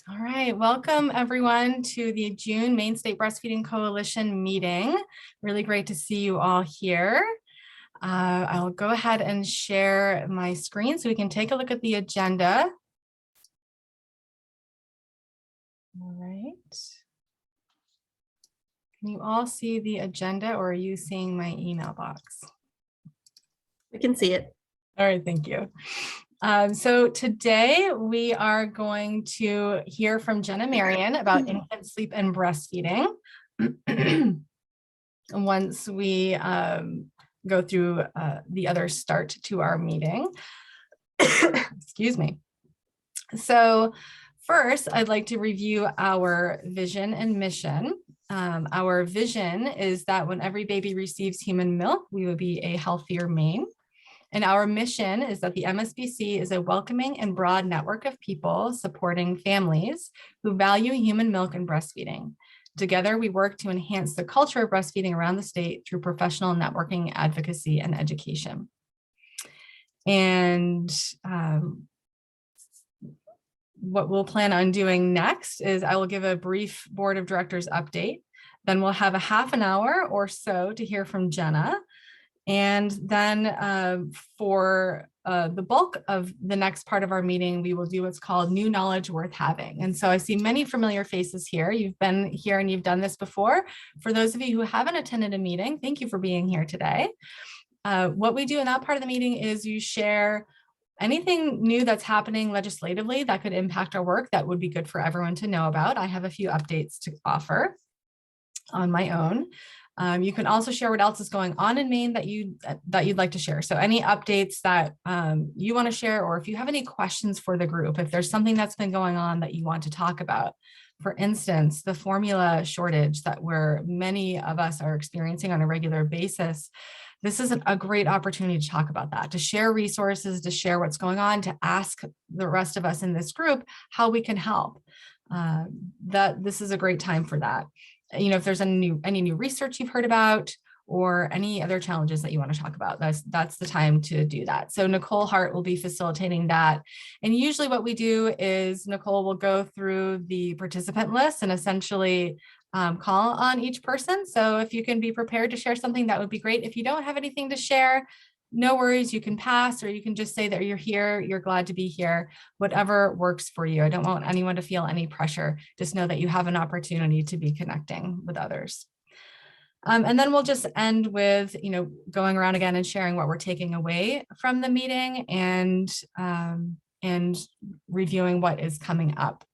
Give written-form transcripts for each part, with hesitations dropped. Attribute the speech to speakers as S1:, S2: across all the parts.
S1: All right, welcome everyone to the June Maine State Breastfeeding Coalition meeting. Really great to see you all here. I'll go ahead and share my screen so we can take a look at the agenda. All right. Can you all see the agenda, or are you seeing my email box?
S2: We can see it.
S1: All right, thank you. So today we are going to hear from Jenna and Marion about infant sleep and breastfeeding. Once we go through the other start to our meeting. Excuse me. So first, I'd like to review our vision and mission. Our vision is that when every baby receives human milk, we will be a healthier Maine. And our mission is that the MSBC is a welcoming and broad network of people supporting families who value human milk and breastfeeding. Together, we work to enhance the culture of breastfeeding around the state through professional networking, advocacy, and education. And what we'll plan on doing next is I will give a brief board of directors update. Then we'll have a half an hour or so to hear from Jenna. And then for the bulk of the next part of our meeting, we will do what's called new knowledge worth having. And so I see many familiar faces here. You've been here and you've done this before. For those of you who haven't attended a meeting, thank you for being here today. What we do in that part of the meeting is you share anything new that's happening legislatively that could impact our work that would be good for everyone to know about. I have a few updates to offer on my own. You can also share what else is going on in Maine that you'd like to share. So any updates that you want to share, or if you have any questions for the group, if there's something that's been going on that you want to talk about. For instance, the formula shortage that many of us are experiencing on a regular basis. This is a great opportunity to talk about that, to share resources, to share what's going on, to ask the rest of us in this group how we can help. This is a great time for that. You know, if there's any new research you've heard about or any other challenges that you want to talk about, that's the time to do that. So Nicole Hart will be facilitating that. And usually what we do is Nicole will go through the participant list and essentially call on each person. So if you can be prepared to share something, that would be great. If you don't have anything to share, no worries, you can pass, or you can just say that you're here, you're glad to be here, whatever works for you. I don't want anyone to feel any pressure. Just know that you have an opportunity to be connecting with others. And then we'll just end with, going around again and sharing what we're taking away from the meeting and reviewing what is coming up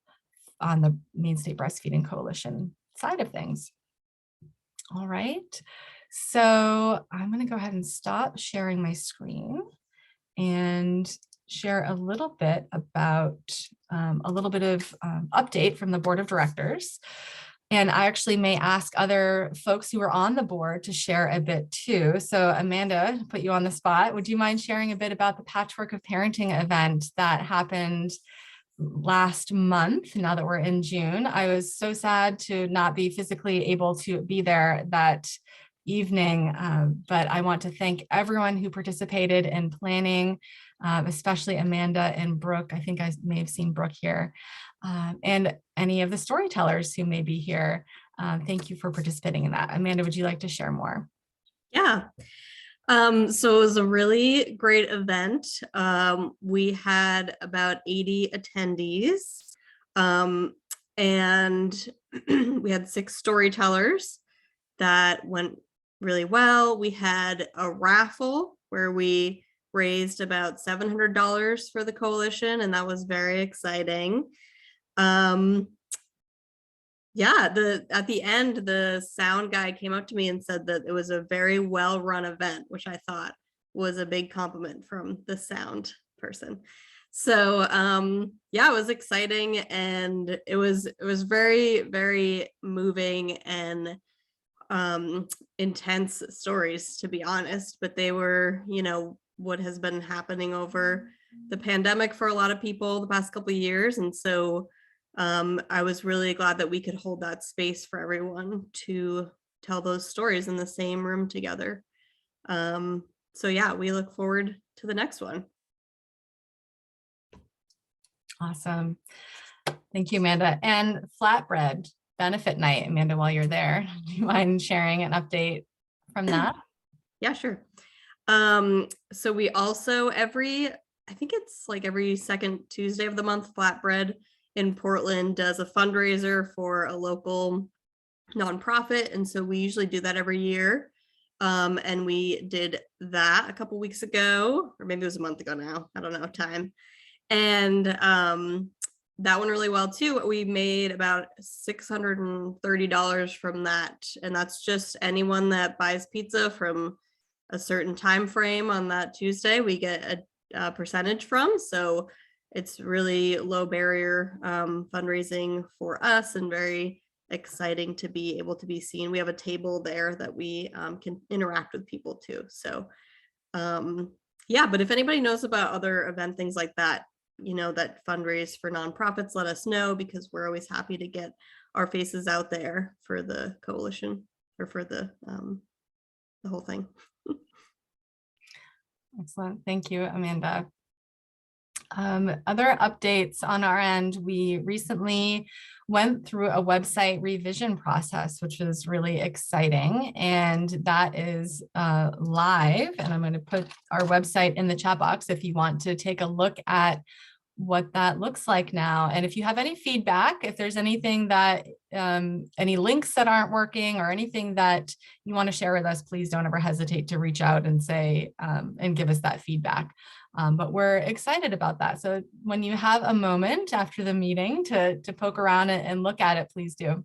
S1: on the Maine State Breastfeeding Coalition side of things. All right. So I'm going to go ahead and stop sharing my screen and share a little bit about update from the board of directors. And I actually may ask other folks who are on the board to share a bit too. So Amanda, put you on the spot. Would you mind sharing a bit about the Patchwork of Parenting event that happened last month, now that we're in June? I was so sad to not be physically able to be there that evening, but I want to thank everyone who participated in planning, especially Amanda and Brooke. I think I may have seen Brooke here, and any of the storytellers who may be here. Thank you for participating in that. Amanda, would you like to share more?
S2: Yeah. So it was a really great event. We had about 80 attendees, and we had 6 storytellers that went really well. We had a raffle where we raised about $700 for the coalition, and that was very exciting. Yeah, at the end, the sound guy came up to me and said that it was a very well-run event, which I thought was a big compliment from the sound person. So yeah, it was exciting, and it was very, very moving and intense stories, to be honest, but they were, what has been happening over the pandemic for a lot of people the past couple of years. And so I was really glad that we could hold that space for everyone to tell those stories in the same room together. So yeah, we look forward to the next one.
S1: Awesome. Thank you, Amanda. And flatbread benefit night, Amanda, while you're there, do you mind sharing an update from that?
S2: Yeah, sure. So we also I think it's like every second Tuesday of the month, Flatbread in Portland does a fundraiser for a local nonprofit. And so we usually do that every year. And we did that a couple weeks ago, or maybe it was a month ago now. I don't know time. And that went really well too. We made about $630 from that. And that's just anyone that buys pizza from a certain time frame on that Tuesday, we get a percentage from. So it's really low barrier fundraising for us, and very exciting to be able to be seen. We have a table there that we can interact with people too. So yeah, but if anybody knows about other event things like that, that fundraise for nonprofits, let us know, because we're always happy to get our faces out there for the coalition, or for the whole thing.
S1: Excellent. Thank you, Amanda. Other updates on our end, we recently went through a website revision process, which was really exciting. And that is live. And I'm going to put our website in the chat box if you want to take a look at what that looks like now. And if you have any feedback, if there's anything that, any links that aren't working or anything that you want to share with us, please don't ever hesitate to reach out and say, and give us that feedback. But we're excited about that. So when you have a moment after the meeting to poke around and look at it, please do.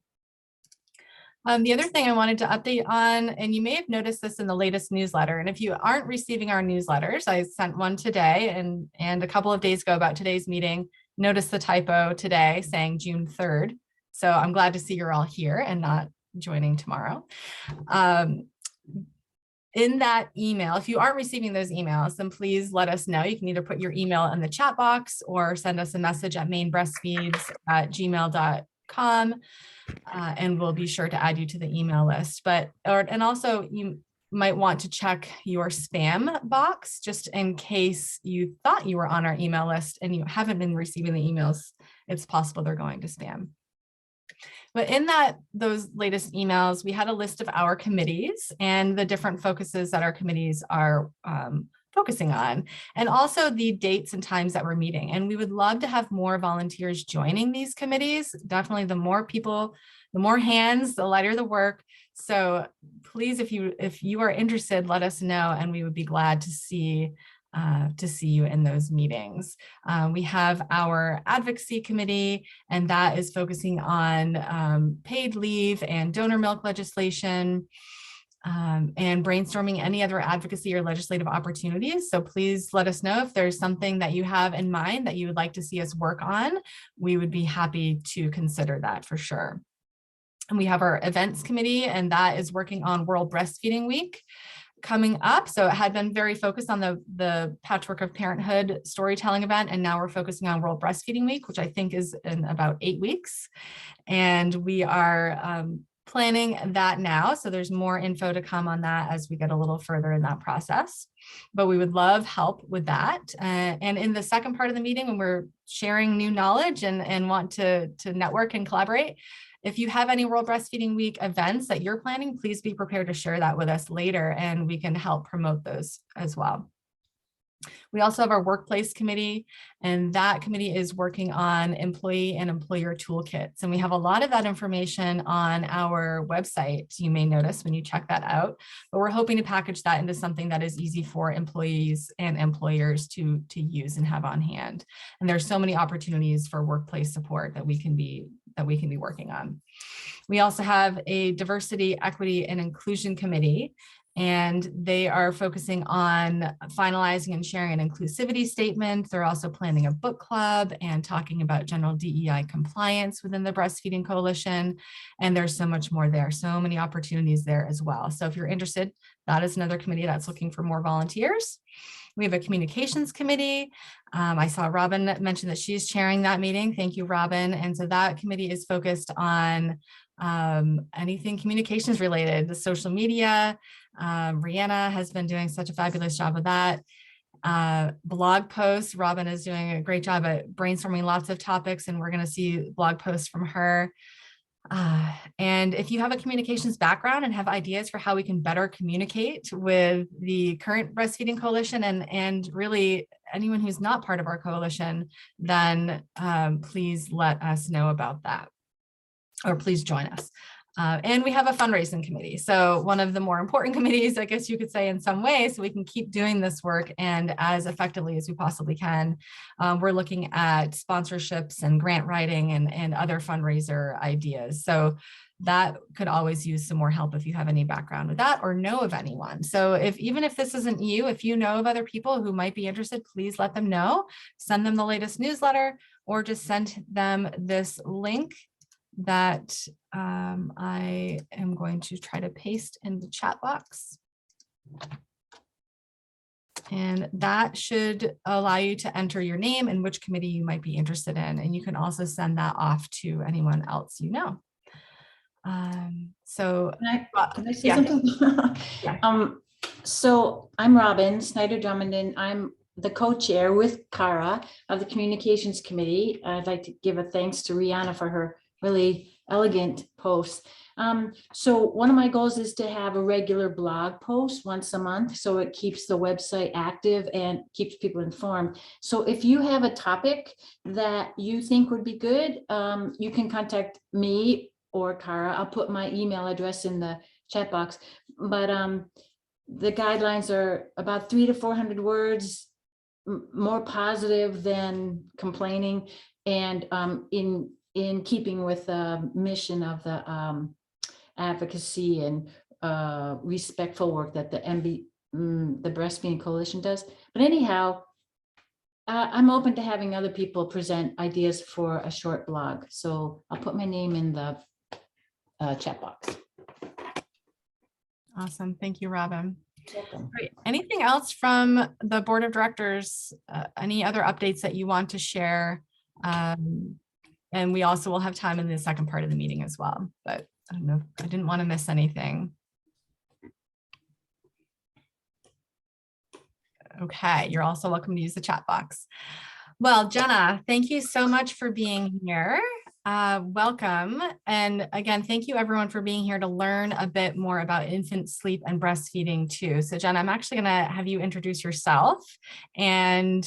S1: The other thing I wanted to update on, and you may have noticed this in the latest newsletter, and if you aren't receiving our newsletters, I sent one today and a couple of days ago about today's meeting. Notice the typo today saying June 3rd. So I'm glad to see you're all here and not joining tomorrow. In that email, if you aren't receiving those emails, then please let us know. You can either put your email in the chat box or send us a message at mainbreastfeeds@gmail.com. And we'll be sure to add you to the email list. And also you might want to check your spam box just in case you thought you were on our email list and you haven't been receiving the emails. It's possible they're going to spam. But in those latest emails, we had a list of our committees and the different focuses that our committees are focusing on, and also the dates and times that we're meeting. And we would love to have more volunteers joining these committees. Definitely the more people, the more hands, the lighter the work. So please, if you are interested, let us know, and we would be glad to see you in those meetings. We have our advocacy committee, and that is focusing on paid leave and donor milk legislation, and brainstorming any other advocacy or legislative opportunities. So please let us know if there's something that you have in mind that you would like to see us work on. We would be happy to consider that for sure. And we have our events committee, and that is working on World Breastfeeding Week coming up. So it had been very focused on the Patchwork of Parenthood storytelling event, and now we're focusing on World Breastfeeding Week, which I think is in about 8 weeks. And we are planning that now. So there's more info to come on that as we get a little further in that process. But we would love help with that. And in the second part of the meeting, when we're sharing new knowledge and want to network and collaborate, if you have any World Breastfeeding Week events that you're planning, please be prepared to share that with us later, and we can help promote those as well. We also have our workplace committee, and that committee is working on employee and employer toolkits. And we have a lot of that information on our website, you may notice when you check that out, but we're hoping to package that into something that is easy for employees and employers to use and have on hand. And there's so many opportunities for workplace support that we can be working on. We also have a diversity, equity, and inclusion committee, and they are focusing on finalizing and sharing an inclusivity statement. They're also planning a book club and talking about general DEI compliance within the Breastfeeding Coalition. And there's so much more there, so many opportunities there as well. So if you're interested, that is another committee that's looking for more volunteers. We have a communications committee. I saw Robin mention that she's chairing that meeting. Thank you, Robin. And so that committee is focused on anything communications related, the social media. Rihanna has been doing such a fabulous job of that. blog posts. Robin is doing a great job at brainstorming lots of topics, and we're going to see blog posts from her. And if you have a communications background and have ideas for how we can better communicate with the current Breastfeeding Coalition and really anyone who's not part of our coalition, then please let us know about that, or please join us. And we have a fundraising committee. So one of the more important committees, I guess you could say in some ways, so we can keep doing this work and as effectively as we possibly can. We're looking at sponsorships and grant writing and other fundraiser ideas. So that could always use some more help if you have any background with that or know of anyone. So even if this isn't you, if you know of other people who might be interested, please let them know, send them the latest newsletter, or just send them this link that I am going to try to paste in the chat box. And that should allow you to enter your name and which committee you might be interested in. And you can also send that off to anyone else you know. So
S3: can I say
S1: yeah.
S3: something?
S1: Yeah.
S3: So I'm Robin Snyder-Drummond, and I'm the co-chair with Cara of the Communications Committee. I'd like to give a thanks to Rihanna for her really elegant posts. So one of my goals is to have a regular blog post once a month, so it keeps the website active and keeps people informed. So if you have a topic that you think would be good, you can contact me or Cara. I'll put my email address in the chat box, but the guidelines are about 300 to 400 words, more positive than complaining, and in keeping with the mission of the advocacy and respectful work that the Breastfeeding Coalition does. But anyhow, I'm open to having other people present ideas for a short blog. So I'll put my name in the chat box.
S1: Awesome. Thank you, Robin. Great. Anything else from the board of directors? Any other updates that you want to share? And we also will have time in the second part of the meeting as well, but I don't know, I didn't want to miss anything. Okay, you're also welcome to use the chat box. Well, Jenna, thank you so much for being here. Welcome. And again, thank you everyone for being here to learn a bit more about infant sleep and breastfeeding too. So Jenna, I'm actually going to have you introduce yourself and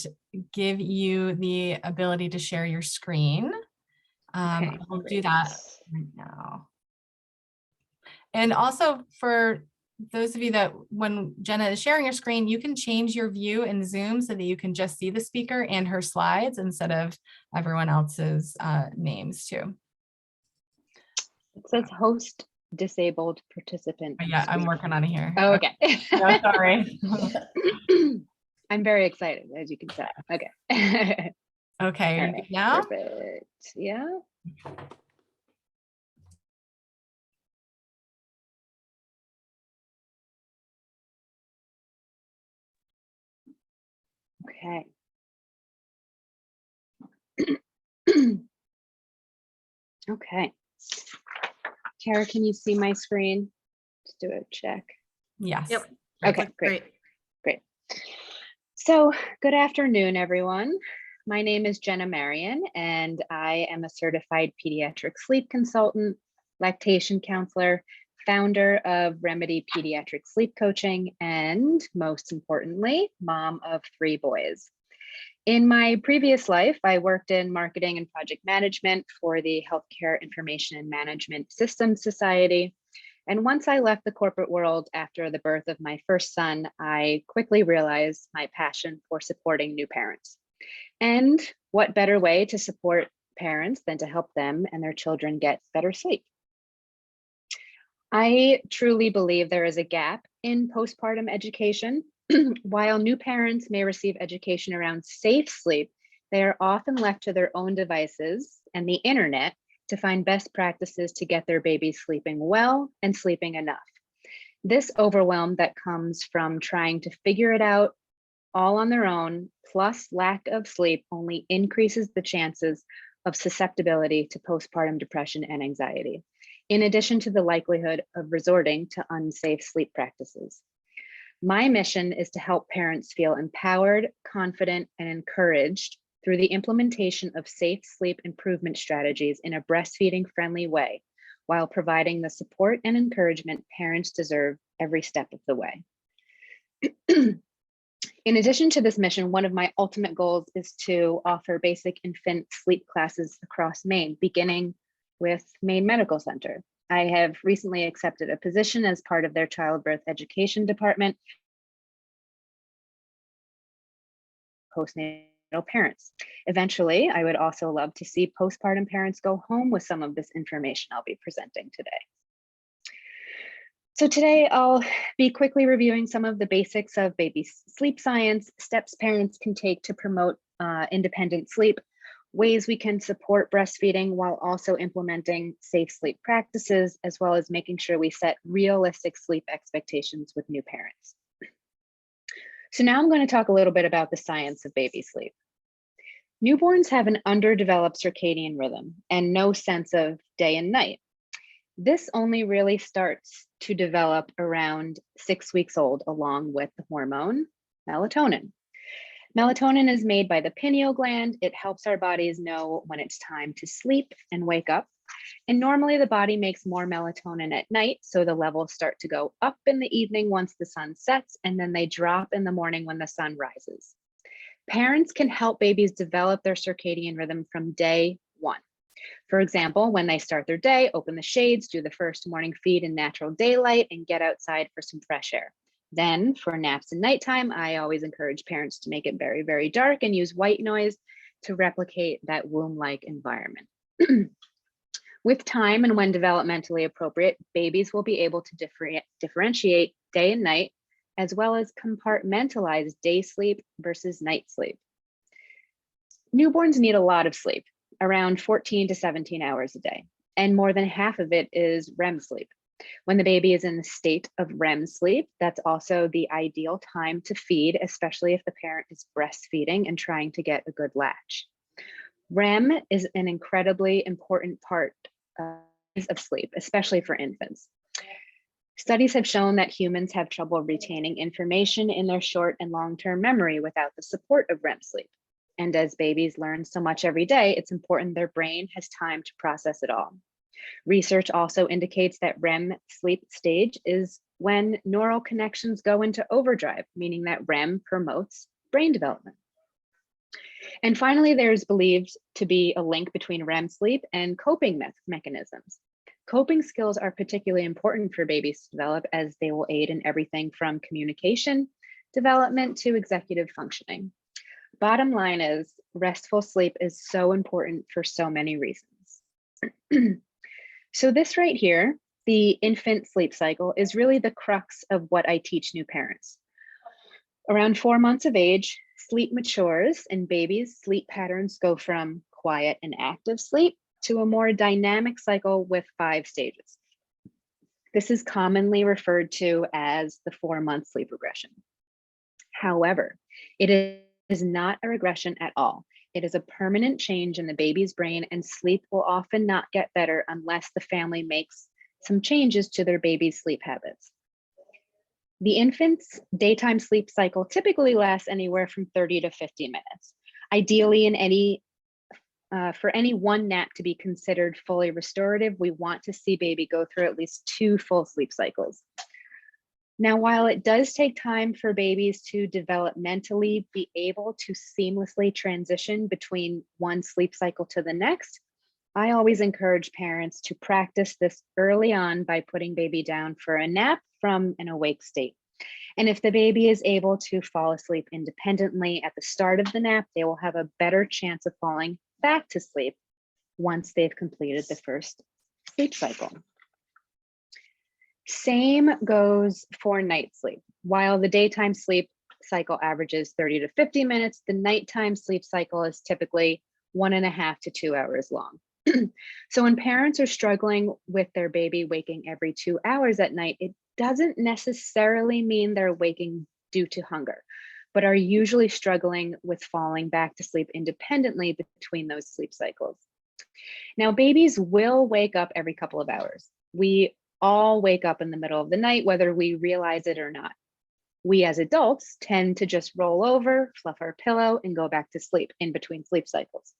S1: give you the ability to share your screen.
S4: Okay,
S1: I'll do that right now. And also for those of you that when Jenna is sharing your screen, you can change your view in Zoom so that you can just see the speaker and her slides instead of everyone else's names too.
S4: It says host disabled participant.
S1: Yeah, I'm working on it here.
S4: Oh, okay.
S1: No, sorry.
S4: I'm very excited, as you can tell. Okay.
S1: Okay, are you good now?
S4: Perfect. Yeah. Okay. Okay. Tara, can you see my screen? Just do a check.
S1: Yes.
S2: Yep.
S4: Okay, great. So good afternoon, everyone. My name is Jenna Marion, and I am a certified pediatric sleep consultant, lactation counselor, founder of Remedy Pediatric Sleep Coaching, and most importantly, mom of 3 boys. In my previous life, I worked in marketing and project management for the Healthcare Information and Management Systems Society. And once I left the corporate world after the birth of my first son, I quickly realized my passion for supporting new parents. And what better way to support parents than to help them and their children get better sleep? I truly believe there is a gap in postpartum education. While new parents may receive education around safe sleep, they are often left to their own devices and the internet to find best practices to get their babies sleeping well and sleeping enough. This overwhelm that comes from trying to figure it out all on their own, plus lack of sleep, only increases the chances of susceptibility to postpartum depression and anxiety, in addition to the likelihood of resorting to unsafe sleep practices. My mission is to help parents feel empowered, confident, and encouraged through the implementation of safe sleep improvement strategies in a breastfeeding friendly way, while providing the support and encouragement parents deserve every step of the way. In addition to this mission, one of my ultimate goals is to offer basic infant sleep classes across Maine, beginning with Maine Medical Center. I have recently accepted a position as part of their childbirth education department, postnatal parents. Eventually, I would also love to see postpartum parents go home with some of this information I'll be presenting today. So today I'll be quickly reviewing some of the basics of baby sleep science, steps parents can take to promote independent sleep, ways we can support breastfeeding while also implementing safe sleep practices, as well as making sure we set realistic sleep expectations with new parents. So now I'm going to talk a little bit about the science of baby sleep. Newborns have an underdeveloped circadian rhythm and no sense of day and night. This only really starts to develop around 6 weeks old, along with the hormone melatonin. Melatonin is made by the pineal gland. It helps our bodies know when it's time to sleep and wake up. And normally the body makes more melatonin at night, so the levels start to go up in the evening once the sun sets, and then they drop in the morning when the sun rises. Parents can help babies develop their circadian rhythm from day one. For example, when they start their day, open the shades, do the first morning feed in natural daylight, and get outside for some fresh air. Then for naps and nighttime, I always encourage parents to make it very, very dark and use white noise to replicate that womb-like environment. With time and when developmentally appropriate, babies will be able to differentiate day and night, as well as compartmentalize day sleep versus night sleep. Newborns need a lot of sleep, around 14 to 17 hours a day, and more than half of it is REM sleep. When the baby is in the state of REM sleep, that's also the ideal time to feed, especially if the parent is breastfeeding and trying to get a good latch. REM is an incredibly important part of sleep, especially for infants. Studies have shown that humans have trouble retaining information in their short and long-term memory without the support of REM sleep. And as babies learn so much every day, it's important their brain has time to process it all. Research also indicates that REM sleep stage is when neural connections go into overdrive, meaning that REM promotes brain development. And finally, there's believed to be a link between REM sleep and coping mechanisms. Coping skills are particularly important for babies to develop, as they will aid in everything from communication development to executive functioning. Bottom line is, restful sleep is so important for so many reasons. So this right here, the infant sleep cycle, is really the crux of what I teach new parents. Around 4 months of age, sleep matures, and babies' sleep patterns go from quiet and active sleep to a more dynamic cycle with 5 stages. This is commonly referred to as the 4-month sleep regression. However, it is not a regression at all. It is a permanent change in the baby's brain, and sleep will often not get better unless the family makes some changes to their baby's sleep habits. The infant's daytime sleep cycle typically lasts anywhere from 30 to 50 minutes. Ideally, for any one nap to be considered fully restorative, we want to see baby go through at least 2 full sleep cycles. Now, while it does take time for babies to developmentally be able to seamlessly transition between one sleep cycle to the next, I always encourage parents to practice this early on by putting baby down for a nap from an awake state. And if the baby is able to fall asleep independently at the start of the nap, they will have a better chance of falling back to sleep once they've completed the first sleep cycle. Same goes for night sleep. While the daytime sleep cycle averages 30 to 50 minutes, the nighttime sleep cycle is typically 1.5 to 2 hours long. So when parents are struggling with their baby waking every 2 hours at night, it doesn't necessarily mean they're waking due to hunger, but are usually struggling with falling back to sleep independently between those sleep cycles. Now, babies will wake up every couple of hours. We all wake up in the middle of the night, whether we realize it or not. we as adults tend to just roll over, fluff our pillow, and go back to sleep in between sleep cycles.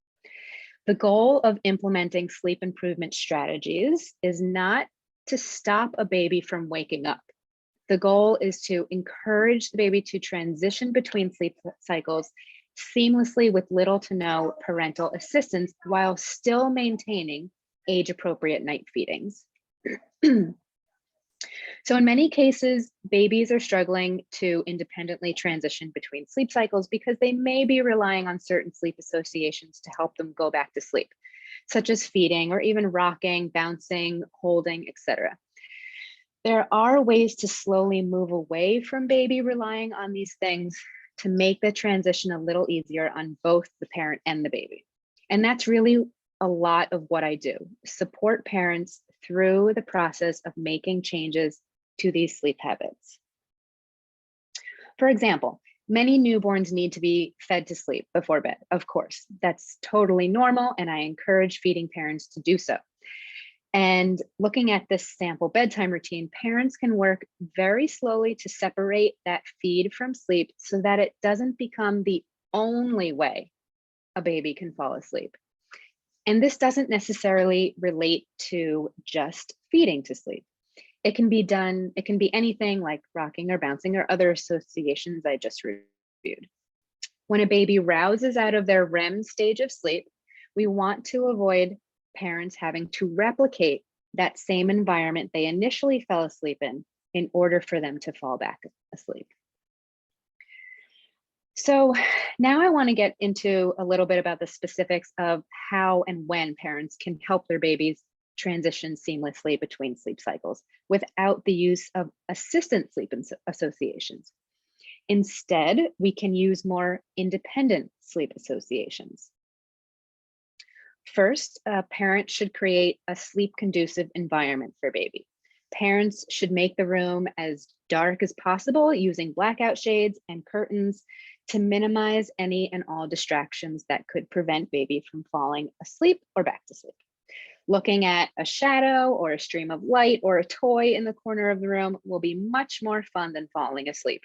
S4: The goal of implementing sleep improvement strategies is not to stop a baby from waking up. The goal is to encourage the baby to transition between sleep cycles seamlessly with little to no parental assistance while still maintaining age-appropriate night feedings. So in many cases, babies are struggling to independently transition between sleep cycles because they may be relying on certain sleep associations to help them go back to sleep, such as feeding or even rocking, bouncing, holding, etc. There are ways to slowly move away from baby relying on these things to make the transition a little easier on both the parent and the baby. And that's really a lot of what I do, support parents through the process of making changes to these sleep habits. For example, many newborns need to be fed to sleep before bed, of course. That's totally normal, and I encourage feeding parents to do so. And looking at this sample bedtime routine, parents can work very slowly to separate that feed from sleep so that it doesn't become the only way a baby can fall asleep. And this doesn't necessarily relate to just feeding to sleep. It can be anything like rocking or bouncing or other associations I just reviewed. When a baby rouses out of their REM stage of sleep, we want to avoid parents having to replicate that same environment they initially fell asleep in order for them to fall back asleep. So now I want to get into a little bit about the specifics of how and when parents can help their babies transition seamlessly between sleep cycles without the use of assistant sleep associations. Instead, we can use more independent sleep associations. First, a parent should create a sleep-conducive environment for baby. Parents should make the room as dark as possible using blackout shades and curtains to minimize any and all distractions that could prevent baby from falling asleep or back to sleep. Looking at a shadow or a stream of light or a toy in the corner of the room will be much more fun than falling asleep.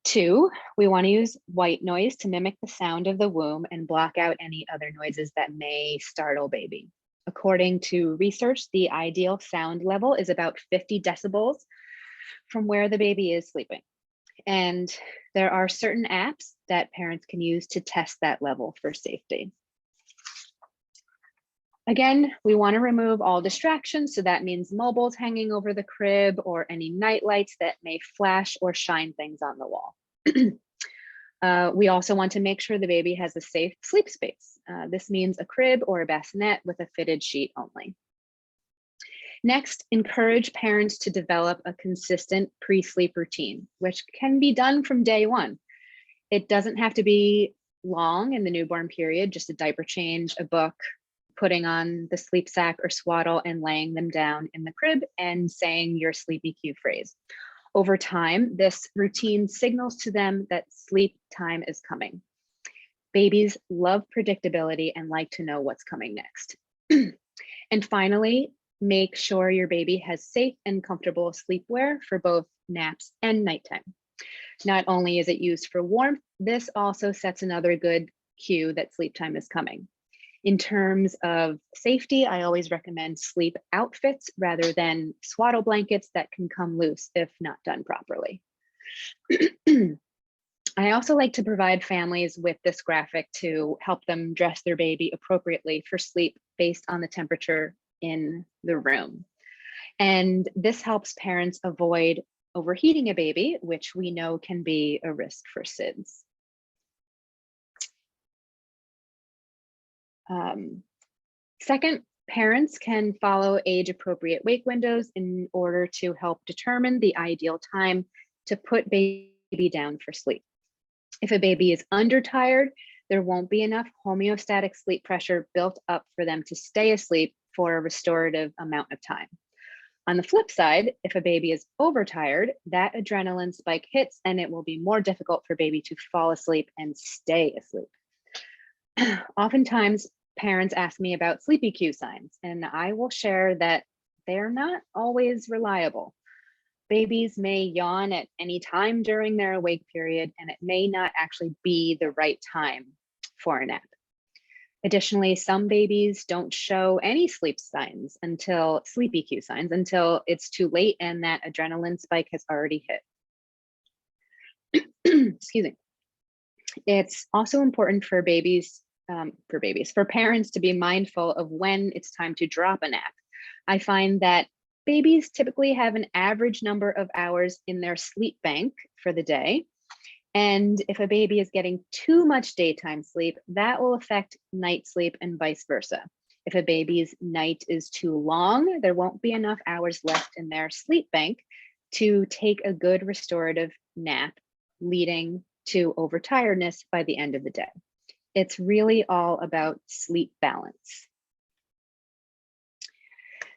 S4: 2, we want to use white noise to mimic the sound of the womb and block out any other noises that may startle baby. According to research, the ideal sound level is about 50 decibels from where the baby is sleeping. And there are certain apps that parents can use to test that level for safety. Again, we want to remove all distractions. So that means mobiles hanging over the crib or any night lights that may flash or shine things on the wall. We also want to make sure the baby has a safe sleep space. This means a crib or a bassinet with a fitted sheet only. Next, encourage parents to develop a consistent pre-sleep routine, which can be done from day one. It doesn't have to be long in the newborn period, just a diaper change, a book, putting on the sleep sack or swaddle and laying them down in the crib and saying your sleepy cue phrase. Over time, this routine signals to them that sleep time is coming. Babies love predictability and like to know what's coming next. And finally, make sure your baby has safe and comfortable sleepwear for both naps and nighttime. Not only is it used for warmth, this also sets another good cue that sleep time is coming. In terms of safety, I always recommend sleep outfits rather than swaddle blankets that can come loose if not done properly. I also like to provide families with this graphic to help them dress their baby appropriately for sleep based on the temperature in the room. And this helps parents avoid overheating a baby, which we know can be a risk for SIDS. Second, parents can follow age-appropriate wake windows in order to help determine the ideal time to put baby down for sleep. If a baby is undertired, there won't be enough homeostatic sleep pressure built up for them to stay asleep for a restorative amount of time. On the flip side, if a baby is overtired, that adrenaline spike hits and it will be more difficult for baby to fall asleep and stay asleep. Oftentimes, parents ask me about sleepy cue signs, and I will share that they're not always reliable. Babies may yawn at any time during their awake period, and it may not actually be the right time for a nap. Additionally, some babies don't show any sleep EQ signs until it's too late and that adrenaline spike has already hit. Excuse me. It's also important for parents to be mindful of when it's time to drop a nap. I find that babies typically have an average number of hours in their sleep bank for the day. And if a baby is getting too much daytime sleep, that will affect night sleep and vice versa. If a baby's night is too long, there won't be enough hours left in their sleep bank to take a good restorative nap, leading to overtiredness by the end of the day. It's really all about sleep balance.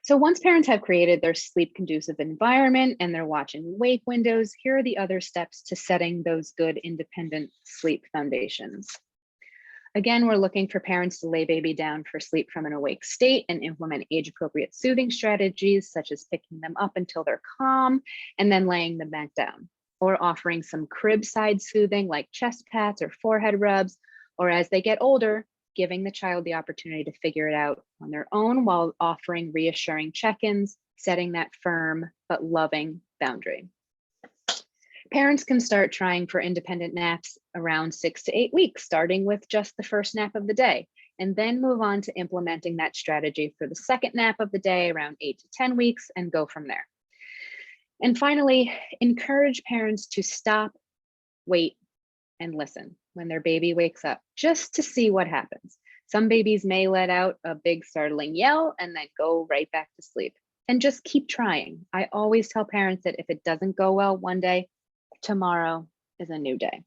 S4: So once parents have created their sleep conducive environment and they're watching wake windows, here are the other steps to setting those good independent sleep foundations. Again, we're looking for parents to lay baby down for sleep from an awake state and implement age-appropriate soothing strategies, such as picking them up until they're calm and then laying them back down, or offering some crib side soothing like chest pats or forehead rubs, or as they get older, giving the child the opportunity to figure it out on their own while offering reassuring check-ins, setting that firm but loving boundary. Parents can start trying for independent naps around 6 to 8 weeks, starting with just the first nap of the day, and then move on to implementing that strategy for the second nap of the day around 8 to 10 weeks and go from there. And finally, encourage parents to stop, wait, and listen when their baby wakes up, just to see what happens. Some babies may let out a big startling yell and then go right back to sleep. And just keep trying. I always tell parents that if it doesn't go well one day, tomorrow is a new day.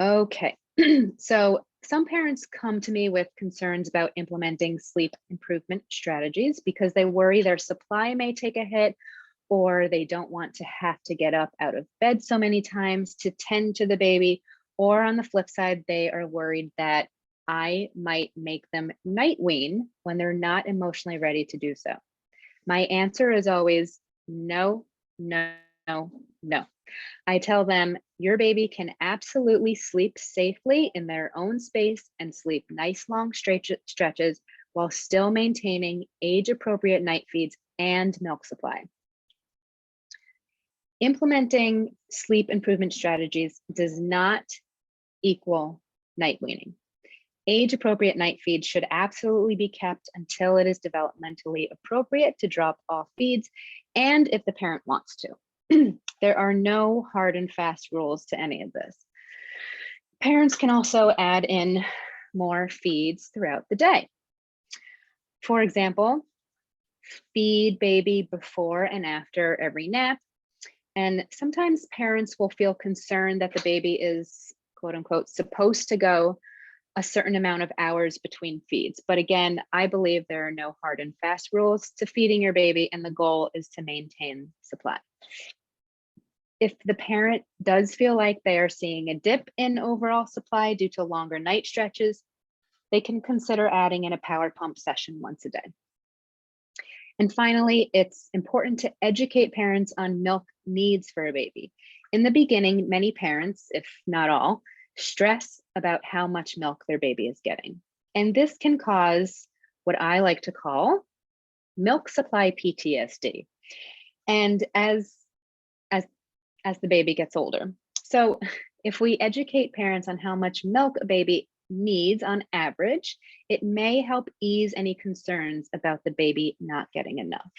S4: Okay, so some parents come to me with concerns about implementing sleep improvement strategies because they worry their supply may take a hit, or they don't want to have to get up out of bed so many times to tend to the baby. Or on the flip side, they are worried that I might make them night wean when they're not emotionally ready to do so. My answer is always no, no, no, no. I tell them your baby can absolutely sleep safely in their own space and sleep nice long stretches while still maintaining age-appropriate night feeds and milk supply. Implementing sleep improvement strategies does not equal night weaning. Age-appropriate night feeds should absolutely be kept until it is developmentally appropriate to drop off feeds, and if the parent wants to. There are no hard and fast rules to any of this. Parents can also add in more feeds throughout the day. For example, feed baby before and after every nap. And sometimes parents will feel concerned that the baby is, quote unquote, supposed to go a certain amount of hours between feeds. But again, I believe there are no hard and fast rules to feeding your baby, and the goal is to maintain supply. If the parent does feel like they are seeing a dip in overall supply due to longer night stretches, they can consider adding in a power pump session once a day. And finally, it's important to educate parents on milk needs for a baby. In the beginning, many parents, if not all, stress about how much milk their baby is getting. And this can cause what I like to call milk supply PTSD. And as the baby gets older. So if we educate parents on how much milk a baby needs on average, it may help ease any concerns about the baby not getting enough.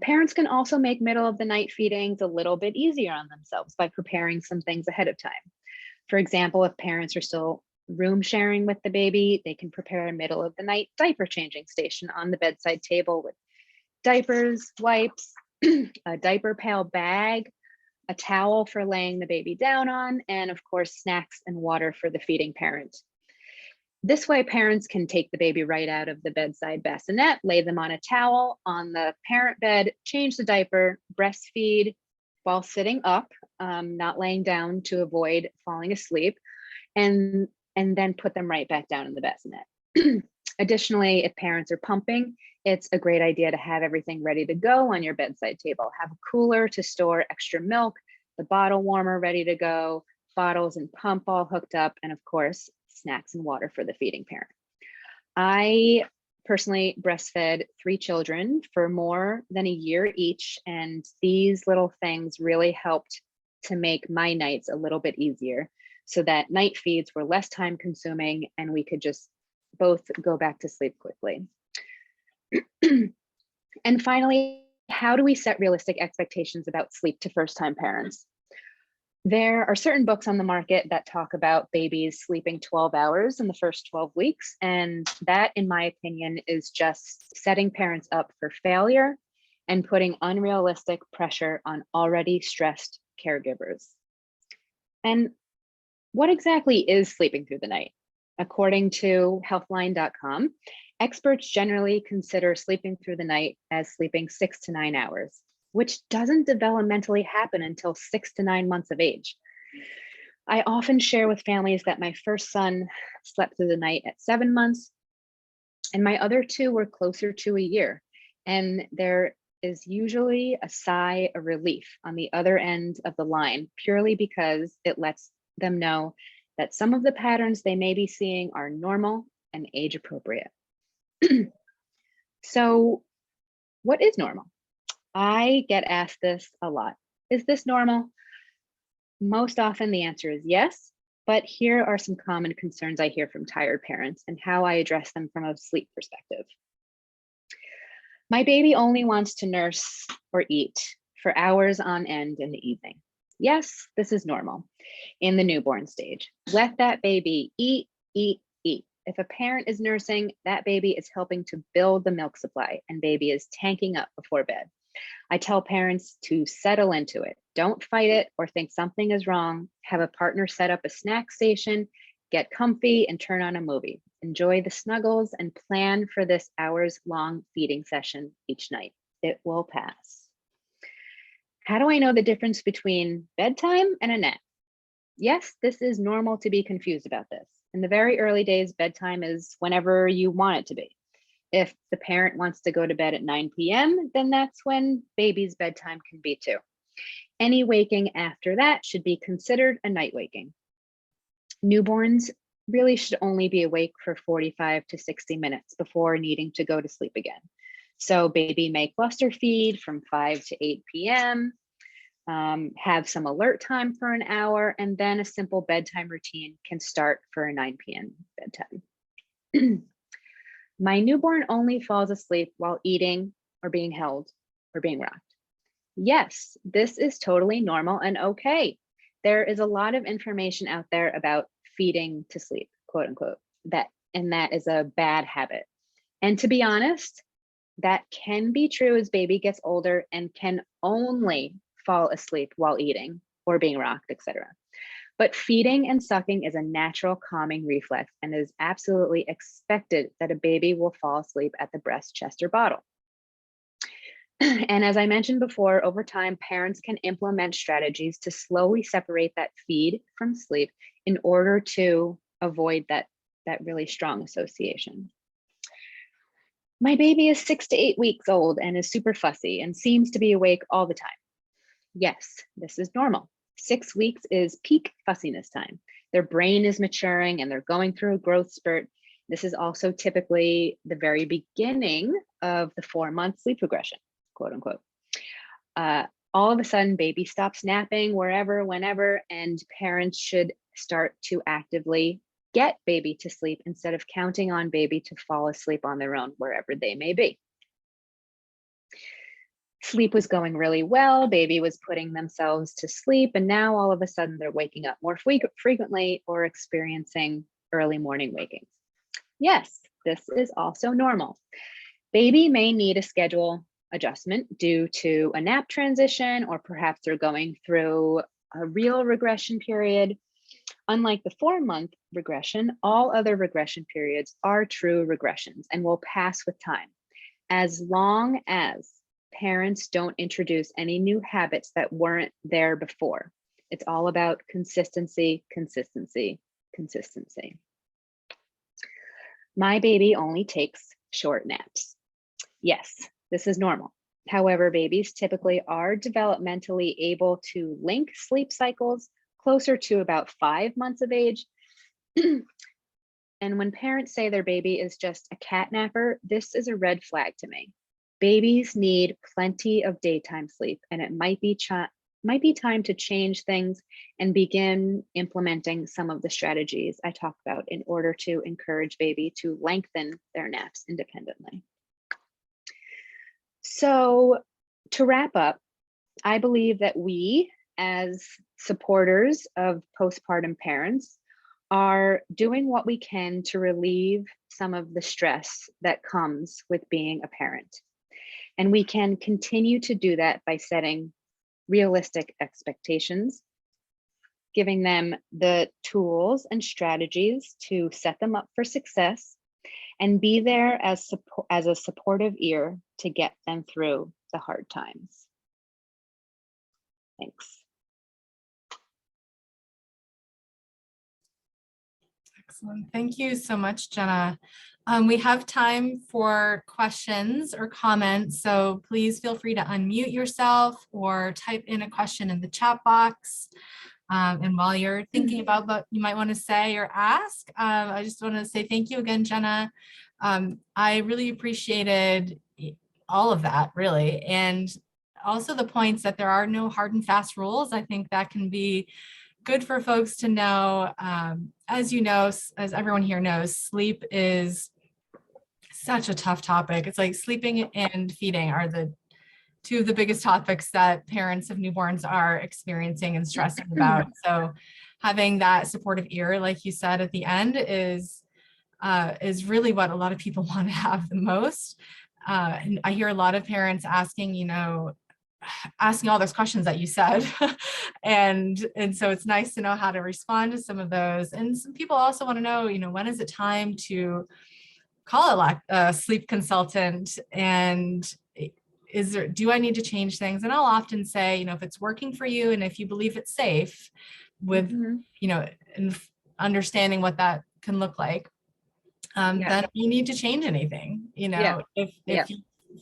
S4: Parents can also make middle of the night feedings a little bit easier on themselves by preparing some things ahead of time. For example, if parents are still room sharing with the baby, they can prepare a middle of the night diaper changing station on the bedside table with diapers, wipes, a diaper pail bag, a towel for laying the baby down on, and of course, snacks and water for the feeding parent. This way, parents can take the baby right out of the bedside bassinet, lay them on a towel on the parent bed, change the diaper, breastfeed while sitting up, not laying down to avoid falling asleep, and then put them right back down in the bassinet. Additionally, if parents are pumping, it's a great idea to have everything ready to go on your bedside table. Have a cooler to store extra milk, the bottle warmer ready to go, bottles and pump all hooked up, and of course, snacks and water for the feeding parent. I personally breastfed 3 children for more than a year each, and these little things really helped to make my nights a little bit easier so that night feeds were less time consuming and we could just both go back to sleep quickly. And finally, how do we set realistic expectations about sleep to first-time parents? There are certain books on the market that talk about babies sleeping 12 hours in the first 12 weeks. And that, in my opinion, is just setting parents up for failure and putting unrealistic pressure on already stressed caregivers. And what exactly is sleeping through the night? According to healthline.com, experts generally consider sleeping through the night as sleeping 6 to 9 hours, which doesn't developmentally happen until 6 to 9 months of age. I often share with families that my first son slept through the night at 7 months, and my other 2 were closer to a year. And there is usually a sigh of relief on the other end of the line, purely because it lets them know that some of the patterns they may be seeing are normal and age appropriate. So, what is normal? I get asked this a lot. Is this normal? Most often the answer is yes, but here are some common concerns I hear from tired parents and how I address them from a sleep perspective. My baby only wants to nurse or eat for hours on end in the evening. Yes, this is normal in the newborn stage. Let that baby eat, eat, eat. If a parent is nursing, that baby is helping to build the milk supply and baby is tanking up before bed. I tell parents to settle into it. Don't fight it or think something is wrong. Have a partner set up a snack station, get comfy and turn on a movie. Enjoy the snuggles and plan for this hours-long feeding session each night. It will pass. How do I know the difference between bedtime and a nap? Yes, this is normal to be confused about this. In the very early days, bedtime is whenever you want it to be. If the parent wants to go to bed at 9 p.m., then that's when baby's bedtime can be too. Any waking after that should be considered a night waking. Newborns really should only be awake for 45 to 60 minutes before needing to go to sleep again. So baby may cluster feed from 5 to 8 p.m., have some alert time for an hour, and then a simple bedtime routine can start for a 9 p.m. bedtime. My newborn only falls asleep while eating or being held or being rocked. Yes, this is totally normal and okay. There is a lot of information out there about feeding to sleep, quote unquote, that is a bad habit. And to be honest, that can be true as baby gets older and can only fall asleep while eating or being rocked, etc. But feeding and sucking is a natural calming reflex and is absolutely expected that a baby will fall asleep at the breast, chest, or bottle. And as I mentioned before, over time, parents can implement strategies to slowly separate that feed from sleep in order to avoid that really strong association. My baby is 6 to 8 weeks old and is super fussy and seems to be awake all the time. Yes, this is normal. 6 weeks is peak fussiness time. Their brain is maturing and they're going through a growth spurt. This is also typically the very beginning of the 4-month sleep regression, quote unquote. All of a sudden, baby stops napping wherever, whenever, and parents should start to actively get baby to sleep instead of counting on baby to fall asleep on their own wherever they may be. Sleep was going really well, baby was putting themselves to sleep, and now all of a sudden they're waking up more frequently or experiencing early morning wakings. Yes, this is also normal. Baby may need a schedule adjustment due to a nap transition, or perhaps they're going through a real regression period. Unlike the 4-month regression, all other regression periods are true regressions and will pass with time, as long as parents don't introduce any new habits that weren't there before. It's all about consistency, consistency, consistency. My baby only takes short naps. Yes, this is normal. However, babies typically are developmentally able to link sleep cycles closer to about 5 months of age. And when parents say their baby is just a cat napper, this is a red flag to me. Babies need plenty of daytime sleep, and it might be time to change things and begin implementing some of the strategies I talked about in order to encourage baby to lengthen their naps independently. So to wrap up, I believe that we, as supporters of postpartum parents, are doing what we can to relieve some of the stress that comes with being a parent. And we can continue to do that by setting realistic expectations, giving them the tools and strategies to set them up for success, and be there as a supportive ear to get them through the hard times. Thanks.
S1: Excellent. Thank you so much, Jenna. We have time for questions or comments, so please feel free to unmute yourself or type in a question in the chat box. And while you're thinking about what you might want to say or ask, I just want to say thank you again, Jenna. I really appreciated all of that, really. And also the points that there are no hard and fast rules. I think that can be good for folks to know. As you know, as everyone here knows, sleep is such a tough topic. It's like sleeping and feeding are the two of the biggest topics that parents of newborns are experiencing and stressing about. So having that supportive ear, like you said at the end, is really what a lot of people want to have the most. And I hear a lot of parents asking all those questions that you said. and so it's nice to know how to respond to some of those. And some people also want to know, when is it time to call a sleep consultant, and do I need to change things? And I'll often say, if it's working for you and if you believe it's safe with, and understanding what that can look like, then you need to change anything, if you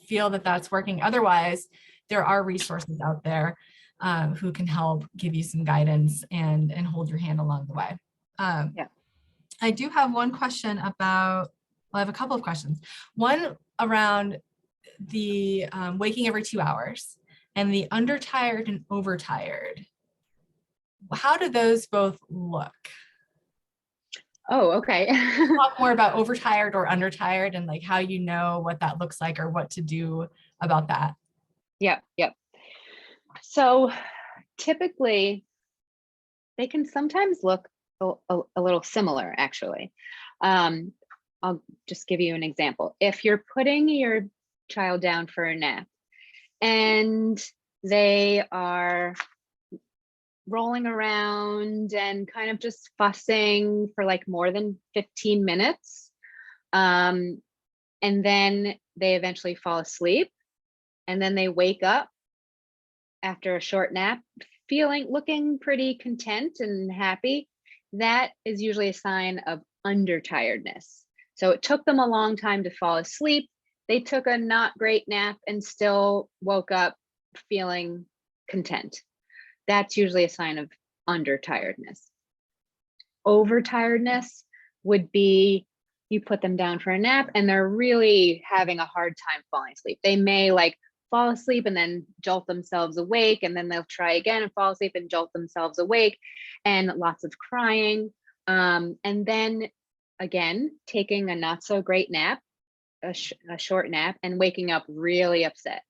S1: feel that that's working. Otherwise, there are resources out there who can help give you some guidance and hold your hand along the way. I do have one question about, I have a couple of questions. One around the waking every 2 hours and the undertired and overtired. How do those both look?
S4: Oh, okay.
S1: Talk more about overtired or undertired and like how you know what that looks like or what to do about that.
S4: Yep. So typically they can sometimes look a little similar, actually. I'll just give you an example. If you're putting your child down for a nap and they are rolling around and kind of just fussing for like more than 15 minutes, and then they eventually fall asleep, and then they wake up after a short nap looking pretty content and happy, that is usually a sign of undertiredness. So it took them a long time to fall asleep. They took a not great nap and still woke up feeling content. That's usually a sign of undertiredness. Overtiredness would be you put them down for a nap and they're really having a hard time falling asleep. They may like fall asleep and then jolt themselves awake, and then they'll try again and fall asleep and jolt themselves awake, and lots of crying. And then again, taking a not so great nap, a short nap, and waking up really upset.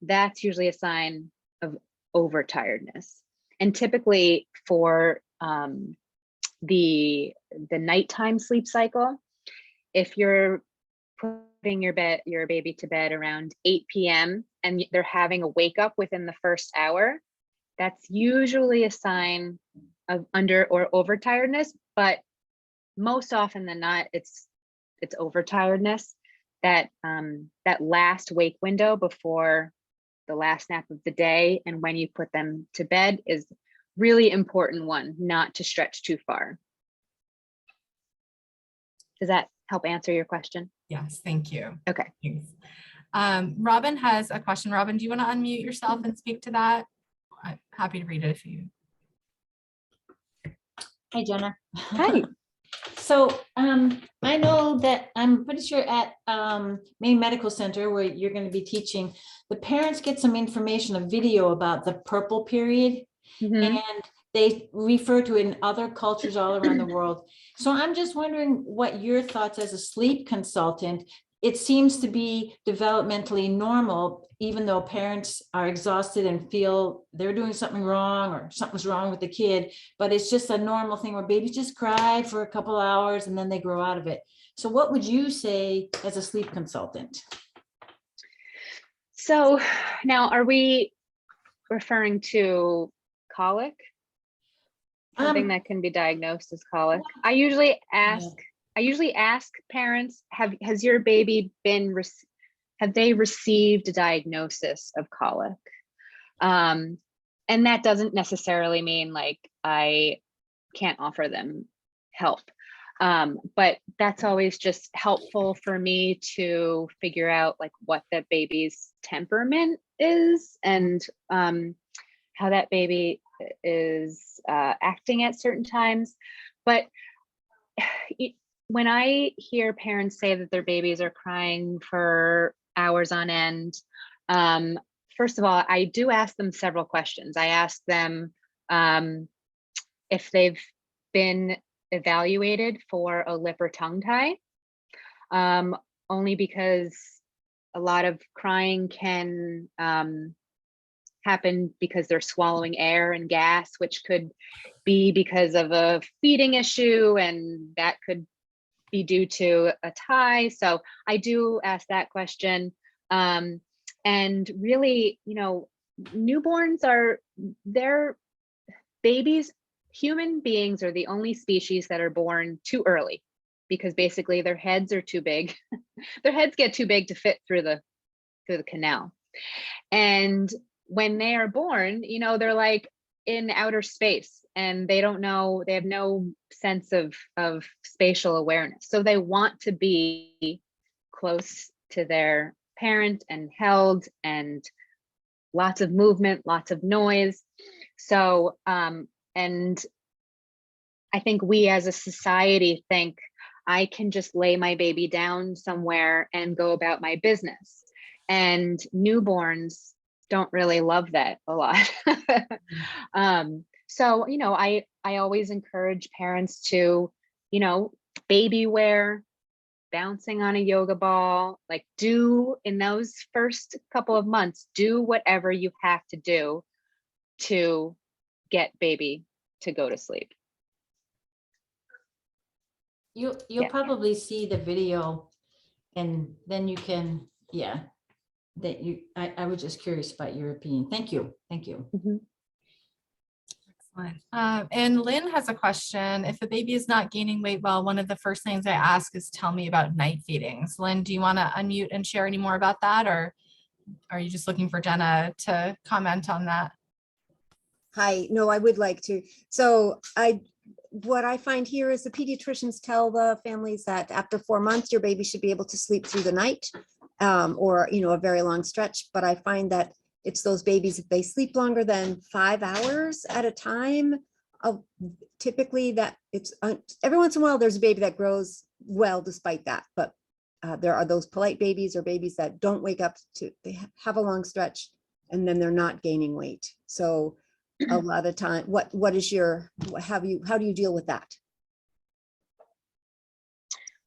S4: That's usually a sign of overtiredness. And typically for the nighttime sleep cycle, if you're putting your baby to bed around 8 p.m. and they're having a wake up within the first hour, that's usually a sign of under or overtiredness. But most often than not, it's overtiredness. That last wake window before the last nap of the day and when you put them to bed is really important one, not to stretch too far. Does that help answer your question?
S1: Yes, thank you.
S4: Okay.
S1: Thanks. Robin has a question. Robin, do you want to unmute yourself and speak to that? I'm happy to read it if you.
S3: Hi, Jenna.
S4: Hi.
S3: So I know that I'm pretty sure at Maine Medical Center where you're going to be teaching, the parents get some information, a video about the purple period,
S4: Mhm.
S3: and they refer to it in other cultures all around the world. So I'm just wondering what your thoughts as a sleep consultant. It seems to be developmentally normal, even though parents are exhausted and feel they're doing something wrong or something's wrong with the kid, but it's just a normal thing where babies just cry for a couple hours and then they grow out of it. So what would you say as a sleep consultant?
S4: So now, are we referring to colic? Something that can be diagnosed as colic. I usually ask parents, has your baby have they received a diagnosis of colic? And that doesn't necessarily mean like I can't offer them help. But that's always just helpful for me to figure out like what that baby's temperament is and how that baby is acting at certain times. But when I hear parents say that their babies are crying for hours on end, first of all, I do ask them several questions. I ask them if they've been evaluated for a lip or tongue tie, only because a lot of crying can happen because they're swallowing air and gas, which could be because of a feeding issue, and that could be due to a tie. So I do ask that question. And really, newborns they're babies. Human beings are the only species that are born too early because basically their heads are too big. Their heads get too big to fit through the canal. And when they are born, they're like in outer space and they have no sense of spatial awareness. So they want to be close to their parent and held, and lots of movement, lots of noise. So, and I think we as a society think I can just lay my baby down somewhere and go about my business. And newborns don't really love that a lot. So, I always encourage parents to, baby wear, bouncing on a yoga ball, like do in those first couple of months, do whatever you have to do to get baby to go to sleep.
S3: You'll
S4: Yeah.
S3: probably see the video and then you can, I was just curious about your opinion. Thank you. Thank you.
S4: Mhm.
S1: Excellent. And Lynn has a question. If the baby is not gaining weight well, one of the first things I ask is tell me about night feedings. Lynn, do you want to unmute and share any more about that, or are you just looking for Jenna to comment on that?
S5: Hi, no, I would like to. So what I find here is the pediatricians tell the families that after 4 months, your baby should be able to sleep through the night, or, a very long stretch. But I find that it's those babies, if they sleep longer than 5 hours at a time, typically that it's every once in a while, there's a baby that grows well despite that. But there are those polite babies or babies that don't wake up they have a long stretch and then they're not gaining weight. So a lot of time, how do you deal with that?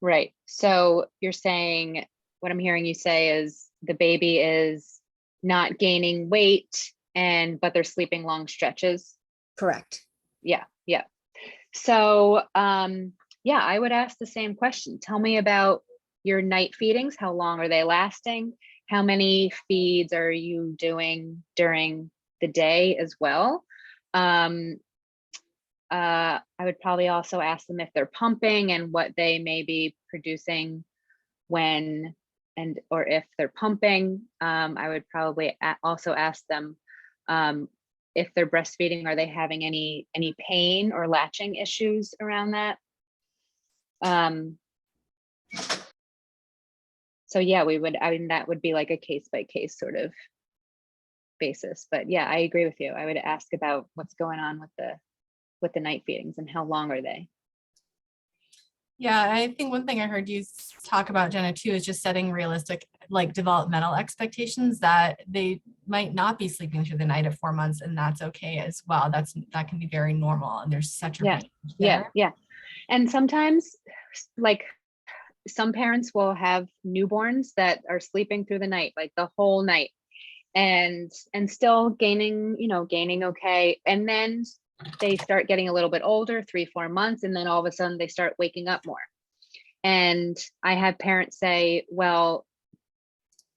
S4: Right. So you're saying, what I'm hearing you say is the baby is not gaining weight but they're sleeping long stretches.
S5: Correct.
S4: Yeah. So, I would ask the same question. Tell me about your night feedings. How long are they lasting? How many feeds are you doing during the day as well? I would probably also ask them if they're pumping and what they may be producing when or if they're pumping. I would probably also ask them if they're breastfeeding, are they having any pain or latching issues around that? So yeah, I mean, that would be like a case by case sort of basis. But yeah, I agree with you. I would ask about what's going on with the night feedings and how long are they?
S1: Yeah, I think one thing I heard you talk about, Jenna, too, is just setting realistic, like developmental expectations that they might not be sleeping through the night at 4 months, and that's okay as well. That can be very normal, and there's such a
S4: Yeah,
S1: range
S4: yeah,
S1: there.
S4: yeah. And sometimes, like, some parents will have newborns that are sleeping through the night, like the whole night, and still gaining okay. And then they start getting a little bit older, 3-4 months, and then all of a sudden they start waking up more. And I have parents say, well,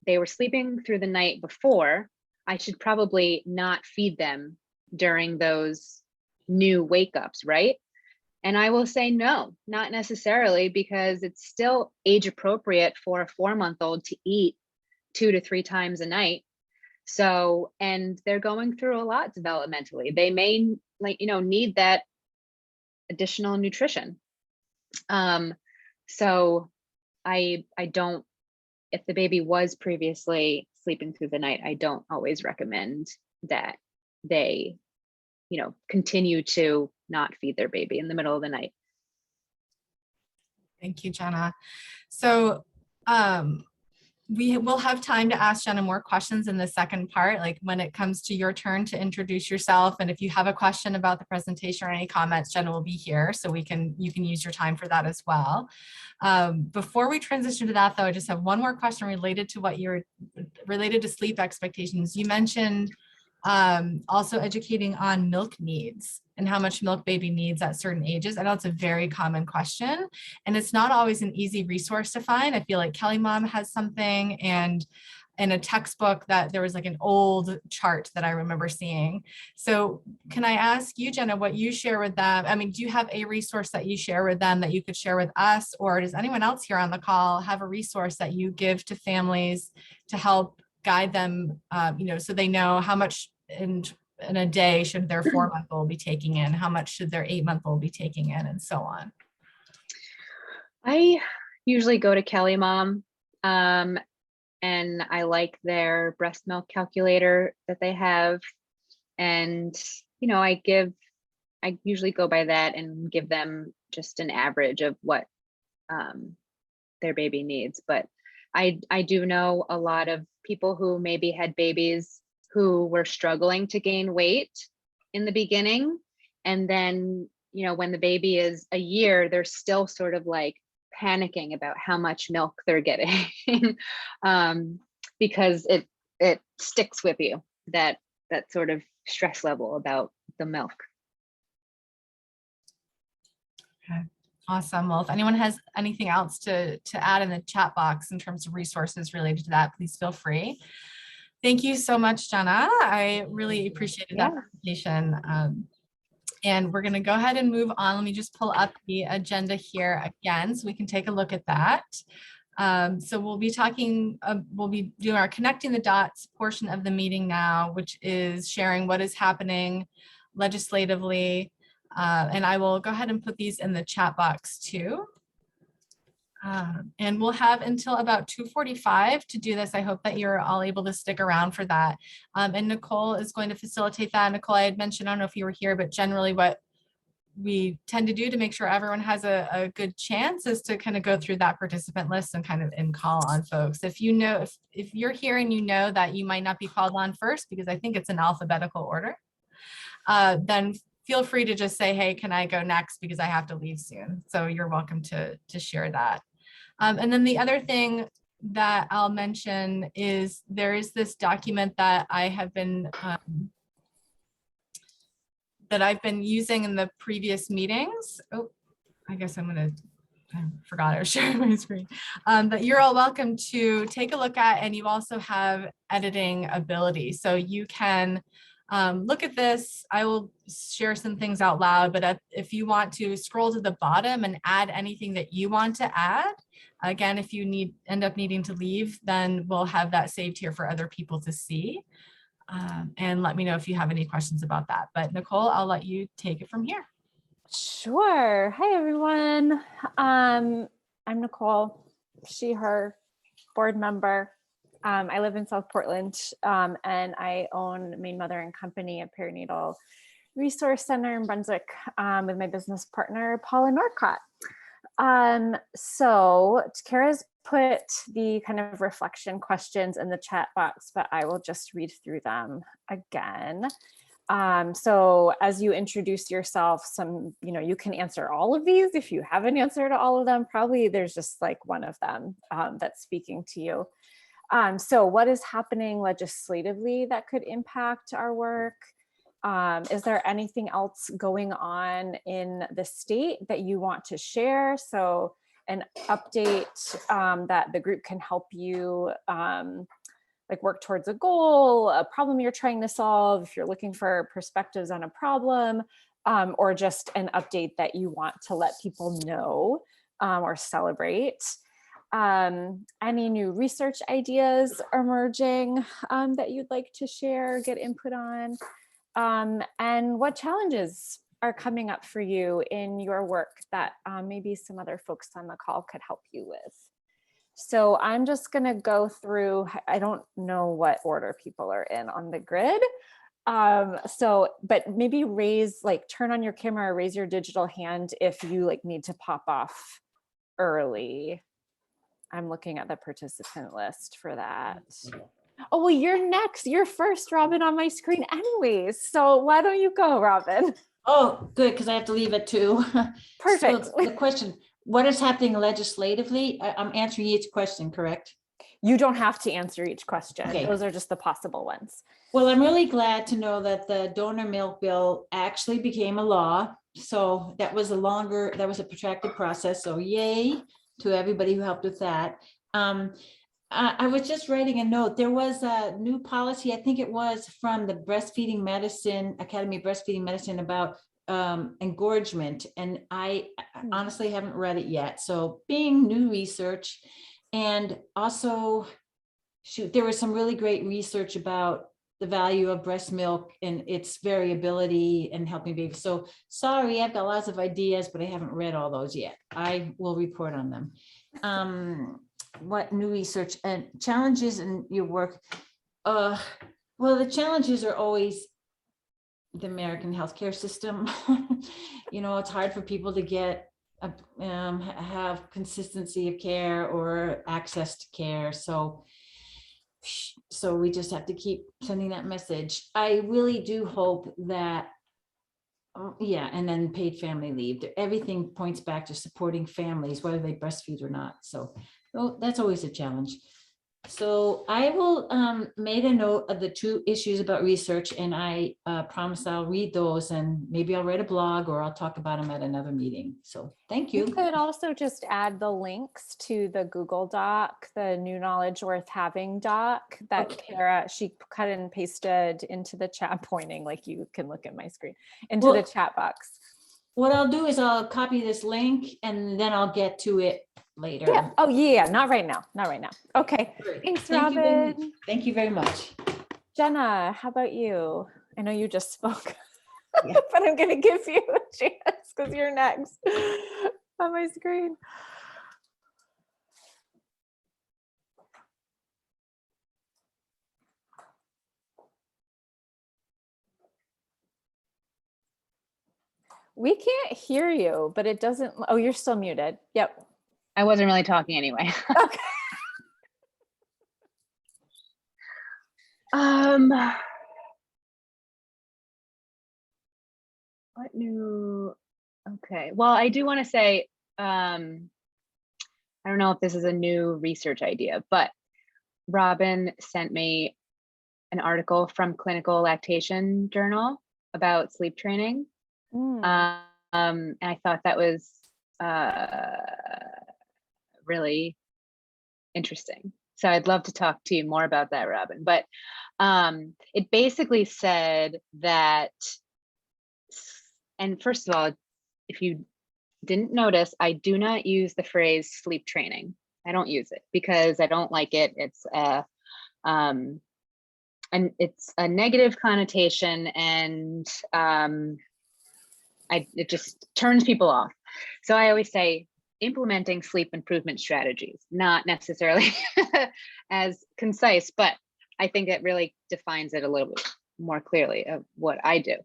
S4: they were sleeping through the night before, I should probably not feed them during those new wake ups, right? And I will say, no, not necessarily, because it's still age appropriate for a 4-month-old to eat 2 to 3 times a night. So, and they're going through a lot developmentally. They may need that additional nutrition. So I don't, if the baby was previously sleeping through the night, I don't always recommend that they, continue to not feed their baby in the middle of the night.
S1: Thank you, Jenna. So we will have time to ask Jenna more questions in the second part, like when it comes to your turn to introduce yourself. And if you have a question about the presentation or any comments, Jenna will be here, so you can use your time for that as well. Before we transition to that, though, I just have one more question related to sleep expectations. You mentioned also educating on milk needs and how much milk baby needs at certain ages. I know it's a very common question, and it's not always an easy resource to find. I feel like Kelly Mom has something, and in a textbook that there was like an old chart that I remember seeing. So can I ask you, Jenna, what you share with them? I mean, do you have a resource that you share with them that you could share with us, or does anyone else here on the call have a resource that you give to families to help guide them, so they know how much in a day should their 4-month-old be taking in, how much should their 8-month-old be taking in, and so on?
S4: I usually go to Kelly Mom, and I like their breast milk calculator that they have. And, I usually go by that and give them just an average of what their baby needs. But I do know a lot of people who maybe had babies who were struggling to gain weight in the beginning. And then, when the baby is a year, they're still sort of like panicking about how much milk they're getting because it sticks with you, that sort of stress level about the milk.
S1: Okay, awesome. Well, if anyone has anything else to add in the chat box in terms of resources related to that, please feel free. Thank you so much, Jenna. I really appreciated that presentation. And we're going to go ahead and move on. Let me just pull up the agenda here again so we can take a look at that. So we'll be doing our connecting the dots portion of the meeting now, which is sharing what is happening legislatively. And I will go ahead and put these in the chat box too. And we'll have until about 2:45 to do this. I hope that you're all able to stick around for that. And Nicole is going to facilitate that. Nicole, I had mentioned, I don't know if you were here, but generally what we tend to do to make sure everyone has a good chance is to kind of go through that participant list and kind of call on folks. If if you're here and you know that you might not be called on first, because I think it's an alphabetical order, then feel free to just say, hey, can I go next, because I have to leave soon. So you're welcome to share that. And then the other thing that I'll mention is there is this document that I have been that I've been using in the previous meetings. Oh, I guess I forgot I was sharing my screen. That you're all welcome to take a look at, and you also have editing ability. So you can look at this. I will share some things out loud, but if you want to scroll to the bottom and add anything that you want to add, again, if you end up needing to leave, then we'll have that saved here for other people to see. And let me know if you have any questions about that. But Nicole, I'll let you take it from here.
S6: Sure. Hi, everyone. I'm Nicole, she, her. board member. I live in South Portland, and I own Maine Mother and Company, a perinatal resource center in Brunswick, with my business partner, Paula Norcott. So Kara's put the kind of reflection questions in the chat box, but I will just read through them again. So as you introduce yourself, you can answer all of these. If you have an answer to all of them, probably there's just like one of them that's speaking to you. So what is happening legislatively that could impact our work? Is there anything else going on in the state that you want to share? So an update that the group can help you like work towards a goal, a problem you're trying to solve, if you're looking for perspectives on a problem, or just an update that you want to let people know or celebrate. Any new research ideas emerging that you'd like to share, get input on? And what challenges are coming up for you in your work that maybe some other folks on the call could help you with? So I'm just going to go through, I don't know what order people are in on the grid. But maybe turn on your camera or raise your digital hand if you need to pop off early. I'm looking at the participant list for that. Oh, well, you're next. You're first, Robin, on my screen anyways. So why don't you go, Robin?
S3: Oh, good, because I have to leave at 2.
S6: Perfect.
S3: So the question, what is happening legislatively? I'm answering each question, correct?
S6: You don't have to answer each question.
S3: Okay.
S6: Those are just the possible ones.
S3: Well, I'm really glad to know that the donor milk bill actually became a law. So that was a protracted process. So yay to everybody who helped with that. I was just writing a note. There was a new policy, I think it was from the Breastfeeding Medicine, Academy of Breastfeeding Medicine, about engorgement. And I honestly haven't read it yet. So being new research, and also, there was some really great research about the value of breast milk and its variability and helping babies. So sorry, I've got lots of ideas, but I haven't read all those yet. I will report on them. What new research and challenges in your work? Well, the challenges are always the American healthcare system. It's hard for people to get have consistency of care or access to care. So we just have to keep sending that message. I really do hope that, and then paid family leave. Everything points back to supporting families, whether they breastfeed or not. So that's always a challenge. So I will make a note of the 2 issues about research, and I promise I'll read those, and maybe I'll write a blog or I'll talk about them at another meeting. So thank you.
S6: You could also just add the links to the Google Doc, the New Knowledge Worth Having doc that Kara, she cut and pasted into the chat, pointing like you can look at my screen, into the chat box.
S3: What I'll do is I'll copy this link and then I'll get to it later.
S6: Yeah. Oh yeah, not right now. Not right now. Okay.
S3: Great.
S6: Thanks,
S3: Thank
S6: Robin.
S3: Thank you very much.
S6: Jenna, how about you? I know you just spoke,
S3: Yeah.
S6: but I'm gonna give you a chance because you're next on my screen. We can't hear you, but it doesn't. Oh, you're still muted. Yep.
S4: I wasn't really talking anyway.
S6: Okay.
S4: What new? Okay. Well, I do want to say, I don't know if this is a new research idea, but Robin sent me an article from Clinical Lactation Journal about sleep training. And I thought that was really interesting. So I'd love to talk to you more about that, Robin. But it basically said that, and first of all, if you didn't notice, I do not use the phrase sleep training. I don't use it because I don't like it. It's and it's a negative connotation, and it just turns people off. So I always say implementing sleep improvement strategies, not necessarily as concise, but I think it really defines it a little bit more clearly of what I do.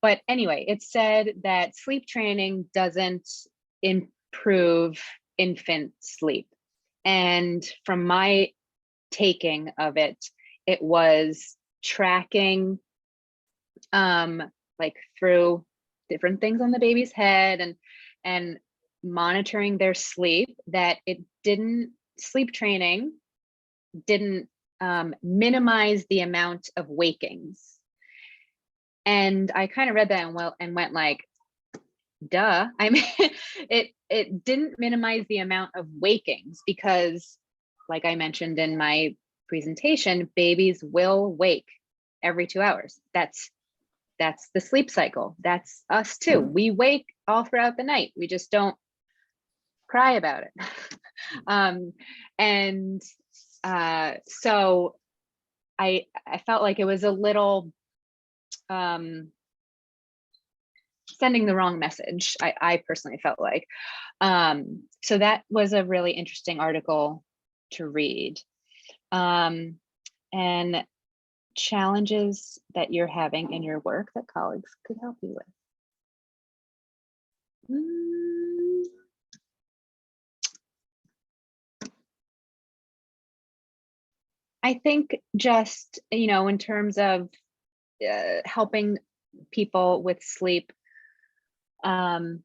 S4: But anyway, it said that sleep training doesn't improve infant sleep. And from my taking of it, it was tracking like through different things on the baby's head and monitoring their sleep, that sleep training didn't minimize the amount of wakings. And I kind of read that and went like, duh. I mean, it didn't minimize the amount of wakings because, like I mentioned in my presentation, babies will wake every 2 hours. That's the sleep cycle. That's us too. We wake all throughout the night. We just don't cry about it. So I felt like it was a little sending the wrong message. I personally felt like. So that was a really interesting article to read. And challenges that you're having in your work that colleagues could help you with. I think just, in terms of helping people with sleep, some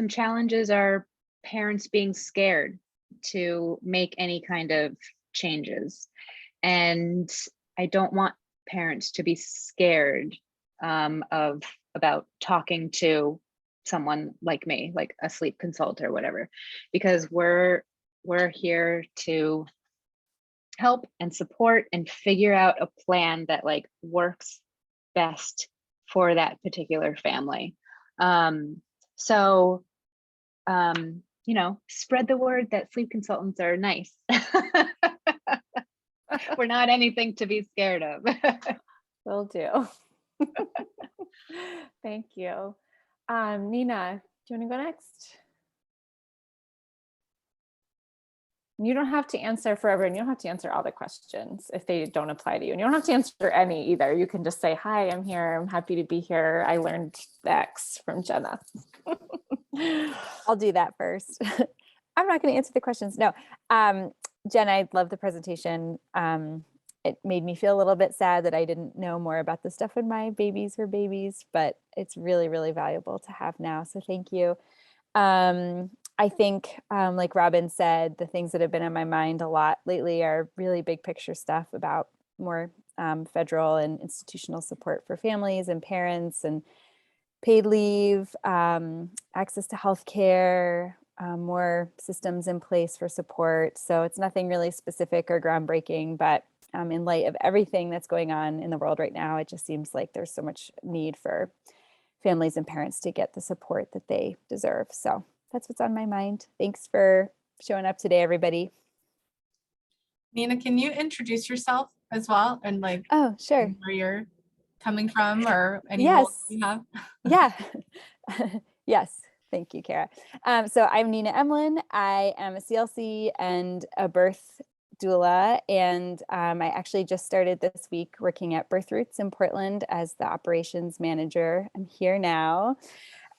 S4: challenges are parents being scared to make any kind of changes. And I don't want parents to be scared about talking to someone like me, like a sleep consultant or whatever, because we're here to help and support and figure out a plan that like works best for that particular family. Spread the word that sleep consultants are nice. We're not anything to be scared of.
S6: Will do. Thank you. Nina, do you want to go next? You don't have to answer forever, and you don't have to answer all the questions if they don't apply to you. And you don't have to answer any either. You can just say, hi, I'm here. I'm happy to be here. I learned X from Jenna.
S7: I'll do that first. I'm not going to answer the questions. No. Jen, I love the presentation. It made me feel a little bit sad that I didn't know more about the stuff when my babies were babies, but it's really, really valuable to have now. So thank you. I think, like Robin said, the things that have been on my mind a lot lately are really big picture stuff about more federal and institutional support for families and parents, and paid leave, access to healthcare, more systems in place for support. So it's nothing really specific or groundbreaking, but in light of everything that's going on in the world right now, it just seems like there's so much need for families and parents to get the support that they deserve. So that's what's on my mind. Thanks for showing up today, everybody.
S1: Nina, can you introduce yourself as well, and like,
S7: oh, sure,
S1: where you're coming from or any
S7: yes,
S1: roles you have?
S7: Yeah. Yes. Thank you, Kara. So I'm Nina Emlin. I am a CLC and a birth doula, and I actually just started this week working at Birth Roots in Portland as the operations manager. I'm here now.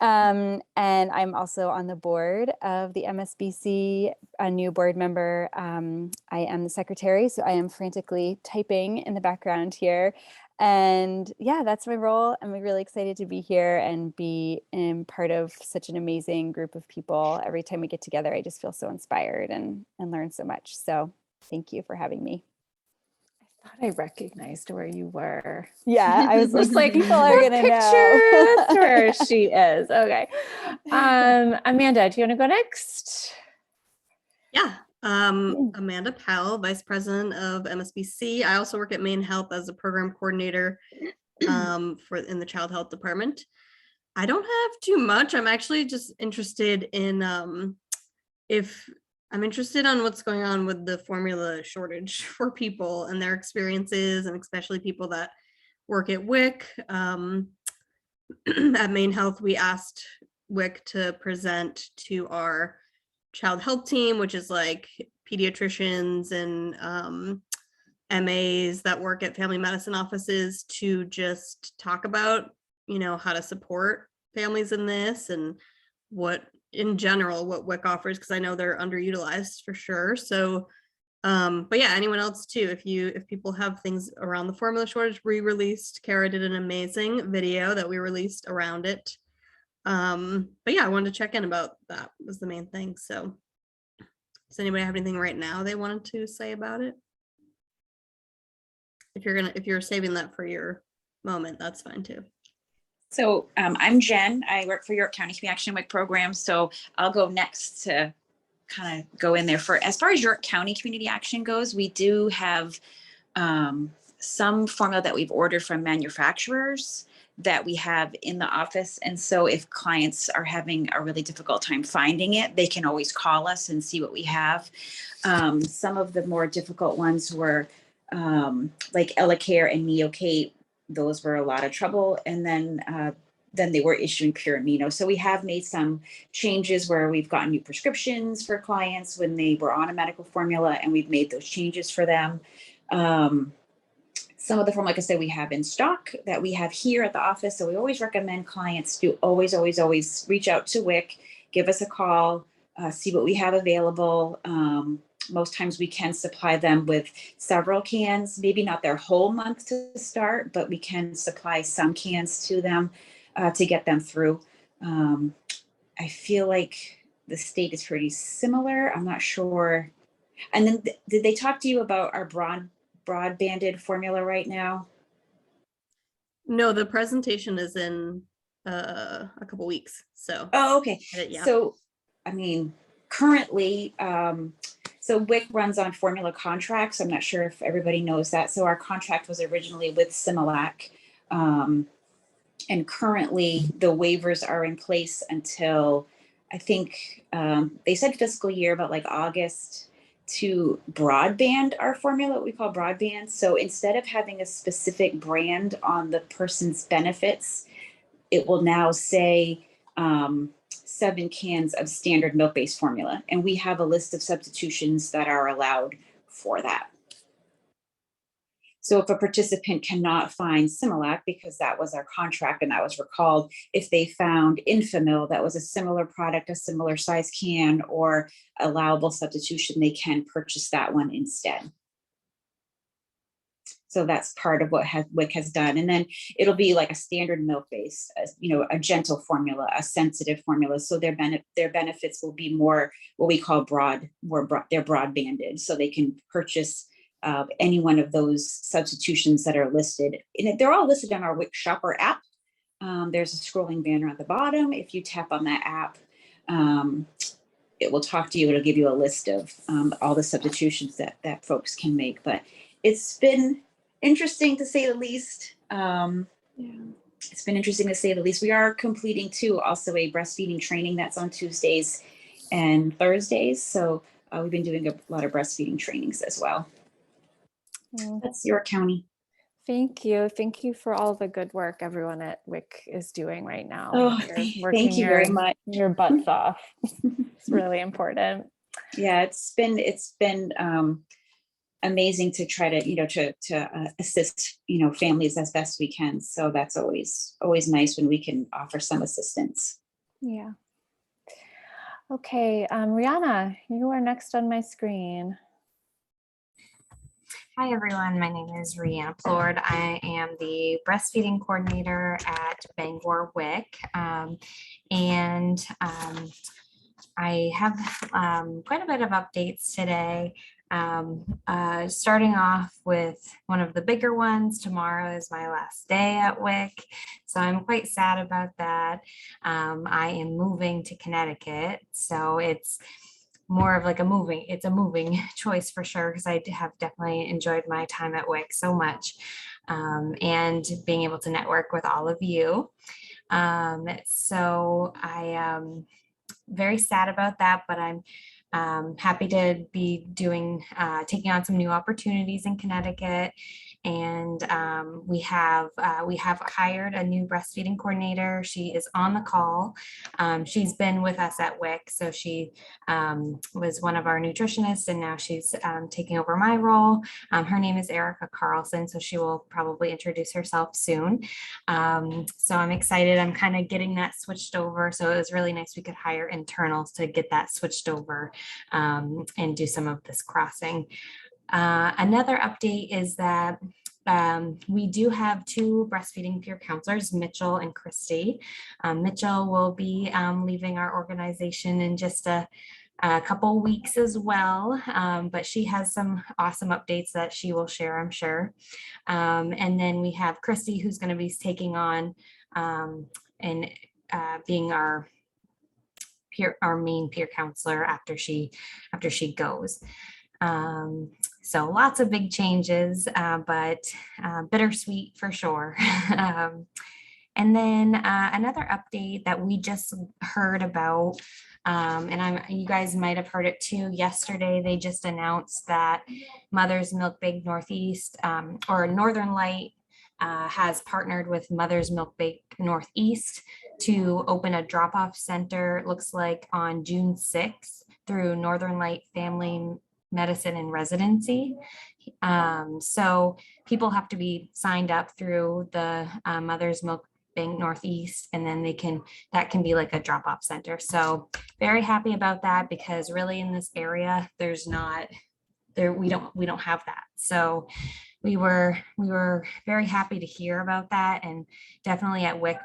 S7: And I'm also on the board of the MSBC, a new board member. I am the secretary, so I am frantically typing in the background here. And yeah, that's my role. I'm really excited to be here and be part of such an amazing group of people. Every time we get together, I just feel so inspired and learn so much. So thank you for having me.
S6: I thought I recognized where you were.
S7: Yeah, I was
S6: Just like,
S7: people are
S6: what
S7: gonna
S6: picture?
S7: know.
S6: That's where she is. Okay. Amanda, do you want to go next?
S2: Yeah. Amanda Powell, Vice President of MSBC. I also work at Maine Health as a program coordinator in the Child Health Department. I don't have too much. I'm actually just interested in if I'm interested on what's going on with the formula shortage for people and their experiences, and especially people that work at WIC. At Maine Health, we asked WIC to present to our child health team, which is like pediatricians and MAs that work at family medicine offices, to just talk about, you know, how to support families in this and what in general what WIC offers, because I know they're underutilized for sure. So but yeah, anyone else too, if people have things around the formula shortage, we released, Kara did an amazing video that we released around it. But yeah, I wanted to check in about that, was the main thing. So does anybody have anything right now they wanted to say about it? If you're saving that for your moment, that's fine too.
S8: So I'm Jen. I work for York County Community Action WIC program. So I'll go next to kind of go in there. For as far as York County Community Action goes, we do have some formula that we've ordered from manufacturers that we have in the office. And so if clients are having a really difficult time finding it, they can always call us and see what we have. Some of the more difficult ones were like Elecare and Neocate. Those were a lot of trouble. And then they were issuing pure amino. So we have made some changes where we've gotten new prescriptions for clients when they were on a medical formula, and we've made those changes for them. Some of the formula, like I said, we have in stock that we have here at the office. So we always recommend clients to always reach out to WIC, give us a call, see what we have available. Most times we can supply them with several cans, maybe not their whole month to start, but we can supply some cans to them to get them through. I feel like the state is pretty similar. I'm not sure. And then did they talk to you about our broadbanded formula right now?
S2: No, the presentation is in a couple weeks. So
S8: Oh, okay.
S2: Yeah.
S8: So, I mean, currently, so WIC runs on formula contracts. I'm not sure if everybody knows that. So our contract was originally with Similac. And currently the waivers are in place until, I think they said fiscal year, but like August, to broadband our formula, what we call broadband. So instead of having a specific brand on the person's benefits, it will now say 7 cans of standard milk-based formula. And we have a list of substitutions that are allowed for that. So if a participant cannot find Similac, because that was our contract and that was recalled, if they found Infamil, that was a similar product, a similar size can, or allowable substitution, they can purchase that one instead. So that's part of what WIC has done. And then it'll be like a standard milk-based, a gentle formula, a sensitive formula. So their benefits will be more what we call they're broad-banded. So they can purchase any one of those substitutions that are listed. And they're all listed on our WIC Shopper app. There's a scrolling banner at the bottom. If you tap on that app, it will talk to you. It'll give you a list of all the substitutions that folks can make. But it's been interesting to say the least. It's been interesting to say the least. We are completing too also a breastfeeding training that's on Tuesdays and Thursdays. So we've been doing a lot of breastfeeding trainings as well. That's York County.
S6: Thank you. Thank you for all the good work everyone at WIC is doing right now.
S8: Oh,
S6: You're
S8: thank you very much.
S6: Your butts off. It's really important.
S8: Yeah, it's been amazing to try to assist families as best we can. So that's always nice when we can offer some assistance.
S6: Yeah. Okay, Rihanna, you are next on my screen.
S9: Hi everyone, my name is Rihanna Plord. I am the breastfeeding coordinator at Bangor WIC, and I have quite a bit of updates today. Starting off with one of the bigger ones, tomorrow is my last day at WIC, so I'm quite sad about that. I am moving to Connecticut, so it's more of like a moving choice for sure, because I have definitely enjoyed my time at WIC so much, and being able to network with all of you. So I am very sad about that, but I'm happy to be taking on some new opportunities in Connecticut. and we have hired a new breastfeeding coordinator. She is on the call. She's been with us at WIC, so she was one of our nutritionists, and now she's taking over my role. Her name is Erica Carlson, so she will probably introduce herself soon. So I'm excited. I'm kind of getting that switched over. So it was really nice we could hire internals to get that switched over and do some of this crossing. Another update is that we do have 2 breastfeeding peer counselors, Mitchell and Christy. Mitchell will be leaving our organization in just a couple weeks as well, but she has some awesome updates that she will share, I'm sure. And then we have Christy, who's going to be taking on and being our main peer counselor after she goes. So lots of big changes, but bittersweet for sure. And then another update that we just heard about, and you guys might have heard it too, yesterday they just announced that Mother's Milk Bank Northeast or Northern Light has partnered with Mother's Milk Bank Northeast to open a drop-off center, it looks like on June 6th through Northern Light Family Medicine and Residency. So people have to be signed up through the Mother's Milk Bank Northeast, and then that can be like a drop-off center. So very happy about that, because really in this area we don't have that. So we were very happy to hear about that, and definitely at WIC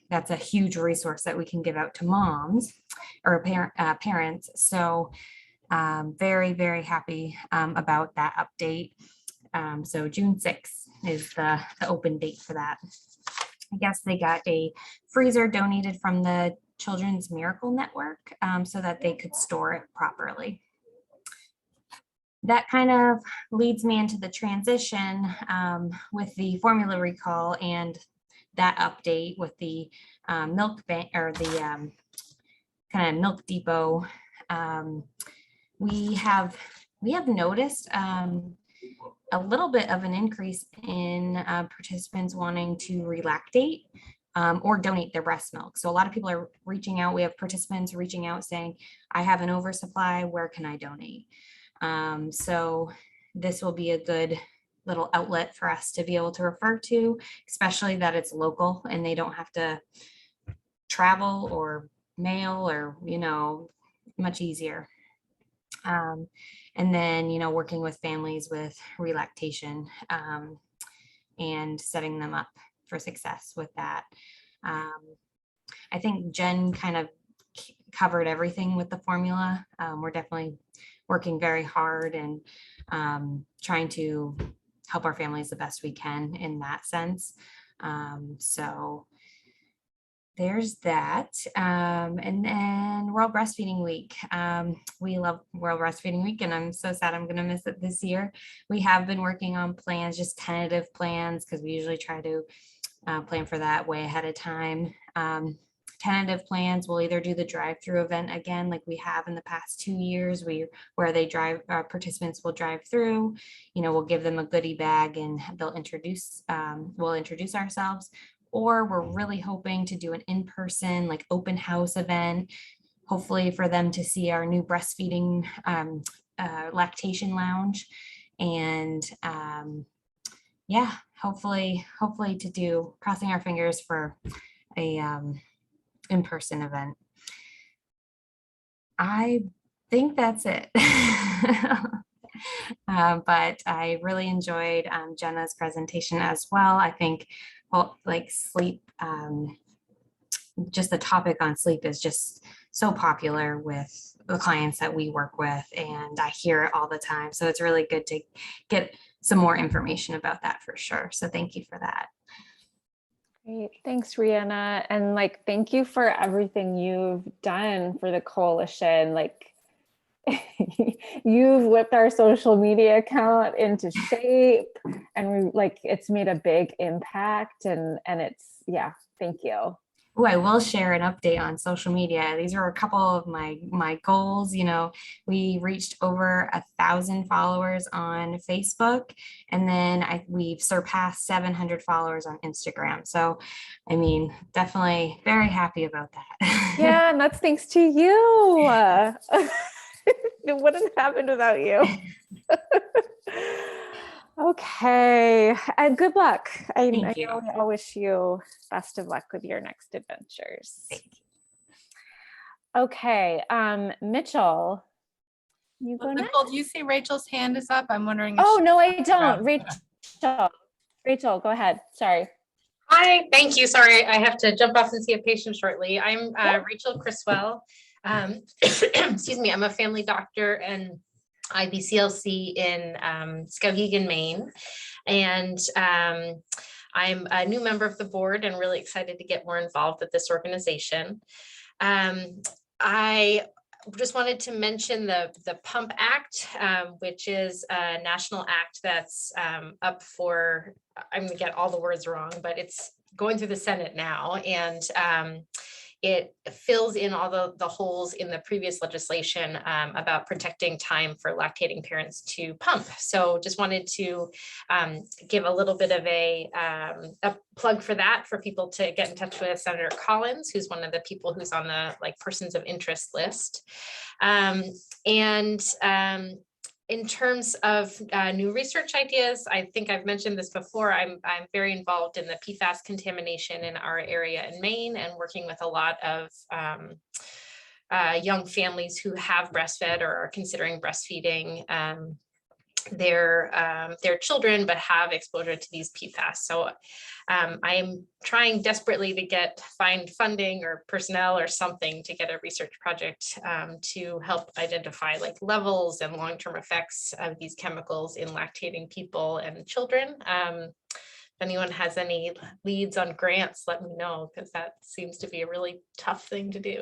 S9: that's a huge resource that we can give out to moms or parents. So very, very happy about that update. So June 6th is the open date for that. I guess they got a freezer donated from the Children's Miracle Network so that they could store it properly. That kind of leads me into the transition with the formula recall and that update with the milk bank, or the kind of milk depot. We have noticed a little bit of an increase in participants wanting to relactate or donate their breast milk. So a lot of people are reaching out. We have participants reaching out saying, I have an oversupply, where can I donate? So this will be a good little outlet for us to be able to refer to, especially that it's local and they don't have to travel or mail, or, much easier. And then, working with families with relactation and setting them up for success with that. I think Jen kind of covered everything with the formula. We're definitely working very hard and trying to help our families the best we can in that sense. So there's that. And then World Breastfeeding Week. We love World Breastfeeding Week, and I'm so sad I'm going to miss it this year. We have been working on plans, just tentative plans, because we usually try to plan for that way ahead of time. Tentative plans, we'll either do the drive-through event again, like we have in the past 2 years, where they participants will drive through, we'll give them a goodie bag and we'll introduce ourselves. Or we're really hoping to do an in-person, like open house event, hopefully for them to see our new breastfeeding lactation lounge. And yeah, hopefully to do, crossing our fingers for a in-person event. I think that's it. But I really enjoyed Jenna's presentation as well. I think like sleep, just the topic on sleep is just so popular with the clients that we work with, and I hear it all the time. So it's really good to get some more information about that for sure. So thank you for that.
S6: Great. Thanks, Rihanna. And thank you for everything you've done for the coalition. You've whipped our social media account into shape, and it's made a big impact, and it's, yeah, thank you.
S9: Oh, I will share an update on social media. These are a couple of my goals. You know, we reached over 1,000 followers on Facebook, and then we've surpassed 700 followers on Instagram. So, I mean, definitely very happy about that.
S6: Yeah, and that's thanks to you. It wouldn't have happened without you. Okay, and good luck. I
S9: Thank you.
S6: know I wish you best of luck with your next adventures.
S9: Thank you.
S6: Okay, Mitchell, you go next.
S1: Nicole, do you see Rachel's hand is up? I'm wondering. If
S6: Oh,
S1: she-
S6: no, I don't. Rachel, go ahead. Sorry.
S10: Hi, thank you. Sorry, I have to jump off and see a patient shortly. I'm Rachel Criswell. Excuse me, I'm a family doctor and IBCLC in Skowhegan, Maine. And I'm a new member of the board and really excited to get more involved with this organization. I just wanted to mention the PUMP Act, which is a national act that's up for, I'm gonna get all the words wrong, but it's going through the Senate now. And it fills in all the holes in the previous legislation about protecting time for lactating parents to pump. So just wanted to give a little bit of a plug for that, for people to get in touch with Senator Collins, who's one of the people who's on the persons of interest list. In terms of new research ideas, I think I've mentioned this before, I'm very involved in the PFAS contamination in our area in Maine, and working with a lot of young families who have breastfed or are considering breastfeeding their children, but have exposure to these PFAS. So I am trying desperately to find funding or personnel or something to get a research project to help identify levels and long-term effects of these chemicals in lactating people and children. If anyone has any leads on grants, let me know, because that seems to be a really tough thing to do.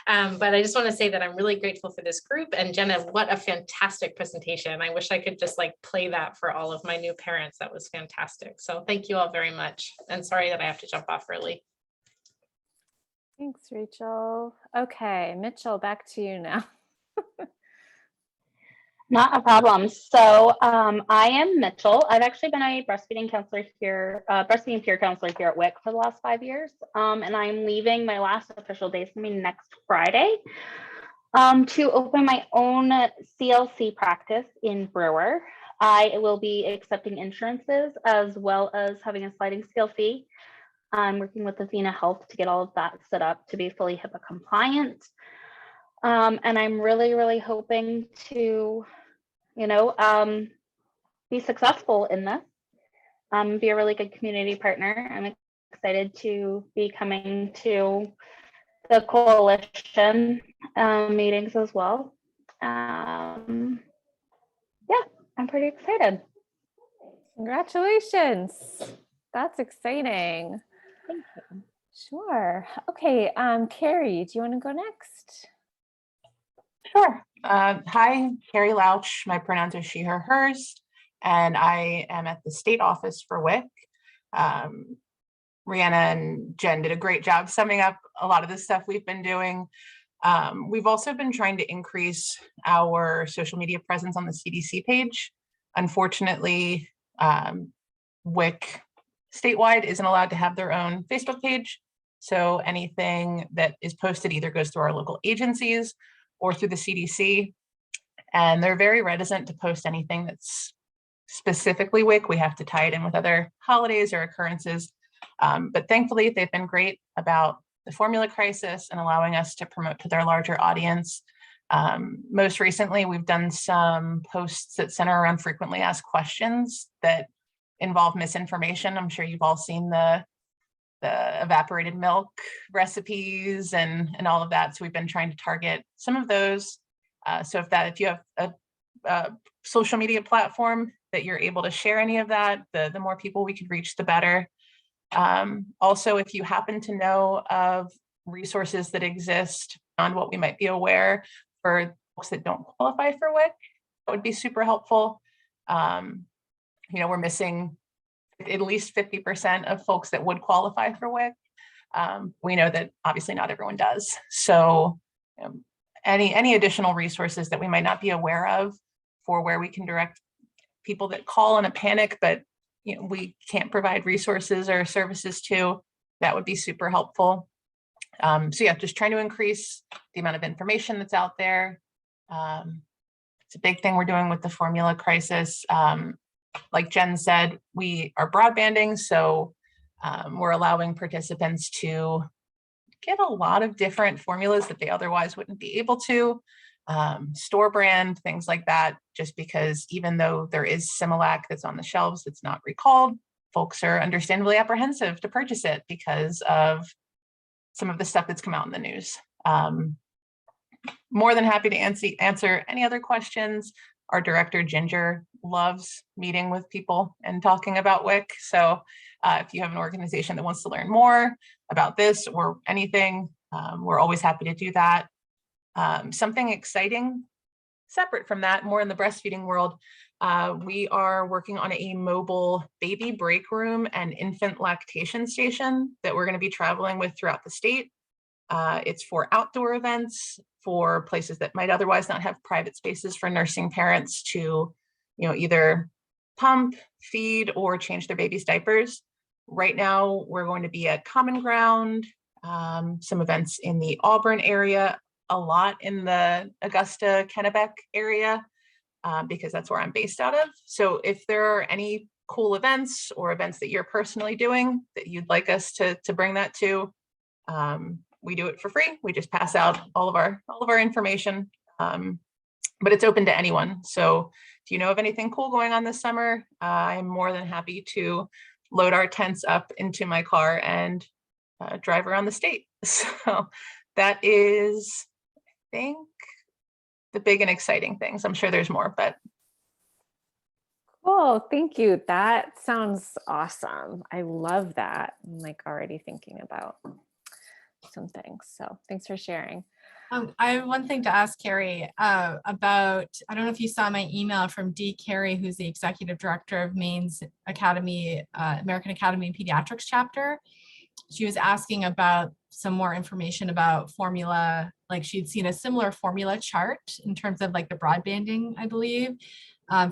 S10: But I just want to say that I'm really grateful for this group. And Jenna, what a fantastic presentation. I wish I could just play that for all of my new parents. That was fantastic. So thank you all very much. And sorry that I have to jump off early.
S6: Thanks, Rachel. Okay, Mitchell, back to you now.
S11: Not a problem. So I am Mitchell. I've actually been a breastfeeding counselor here, breastfeeding peer counselor here at WIC for the last 5 years. And I'm leaving. My last official day is going to be next Friday to open my own CLC practice in Brewer. I will be accepting insurances as well as having a sliding scale fee. I'm working with Athena Health to get all of that set up to be fully HIPAA compliant. And I'm really, really hoping to be successful in this, be a really good community partner. I'm excited to be coming to the coalition meetings as well. Yeah, I'm pretty excited.
S6: Congratulations. That's exciting.
S11: Thank you.
S6: Sure. Okay, Carrie, do you want to go next?
S12: Sure. Hi, Carrie Louch. My pronouns are she, her, hers, and I am at the state office for WIC. Rihanna and Jen did a great job summing up a lot of the stuff we've been doing. We've also been trying to increase our social media presence on the CDC page. Unfortunately, WIC statewide isn't allowed to have their own Facebook page. So anything that is posted either goes through our local agencies or through the CDC. And they're very reticent to post anything that's specifically WIC. We have to tie it in with other holidays or occurrences. But thankfully, they've been great about the formula crisis and allowing us to promote to their larger audience. Most recently, we've done some posts that center around frequently asked questions that involve misinformation. I'm sure you've all seen the evaporated milk recipes and all of that. So we've been trying to target some of those. So if you have a social media platform that you're able to share any of that, the more people we could reach, the better. Also, if you happen to know of resources that exist on what we might be aware for folks that don't qualify for WIC, that would be super helpful. We're missing at least 50% of folks that would qualify for WIC. We know that obviously not everyone does. So any additional resources that we might not be aware of for where we can direct people that call in a panic, but we can't provide resources or services to, that would be super helpful. So yeah, just trying to increase the amount of information that's out there. It's a big thing we're doing with the formula crisis. Like Jen said, we are broadbanding, so we're allowing participants to get a lot of different formulas that they otherwise wouldn't be able to, store brand, things like that, just because even though there is Similac that's on the shelves that's not recalled, folks are understandably apprehensive to purchase it because of some of the stuff that's come out in the news. More than happy to answer any other questions. Our director, Ginger, loves meeting with people and talking about WIC. So if you have an organization that wants to learn more about this or anything, we're always happy to do that. Something exciting, separate from that, more in the breastfeeding world, we are working on a mobile baby break room and infant lactation station that we're going to be traveling with throughout the state. It's for outdoor events, for places that might otherwise not have private spaces for nursing parents to, either pump, feed, or change their baby's diapers. Right now, we're going to be at Common Ground, some events in the Auburn area, a lot in the Augusta, Kennebec area, because that's where I'm based out of. So if there are any cool events or events that you're personally doing that you'd like us to bring that to, we do it for free. We just pass out all of our information, but it's open to anyone. So if you know of anything cool going on this summer, I'm more than happy to load our tents up into my car and drive around the state. So that is, I think, the big and exciting things. I'm sure there's more, but.
S6: Cool, thank you. That sounds awesome. I love that. I'm like already thinking about some things. So thanks for sharing.
S1: I have one thing to ask Carrie about, I don't know if you saw my email from Dee Carey, who's the executive director of Maine's Academy, American Academy of Pediatrics chapter. She was asking about some more information about formula, like she'd seen a similar formula chart in terms of like the broadbanding, I believe,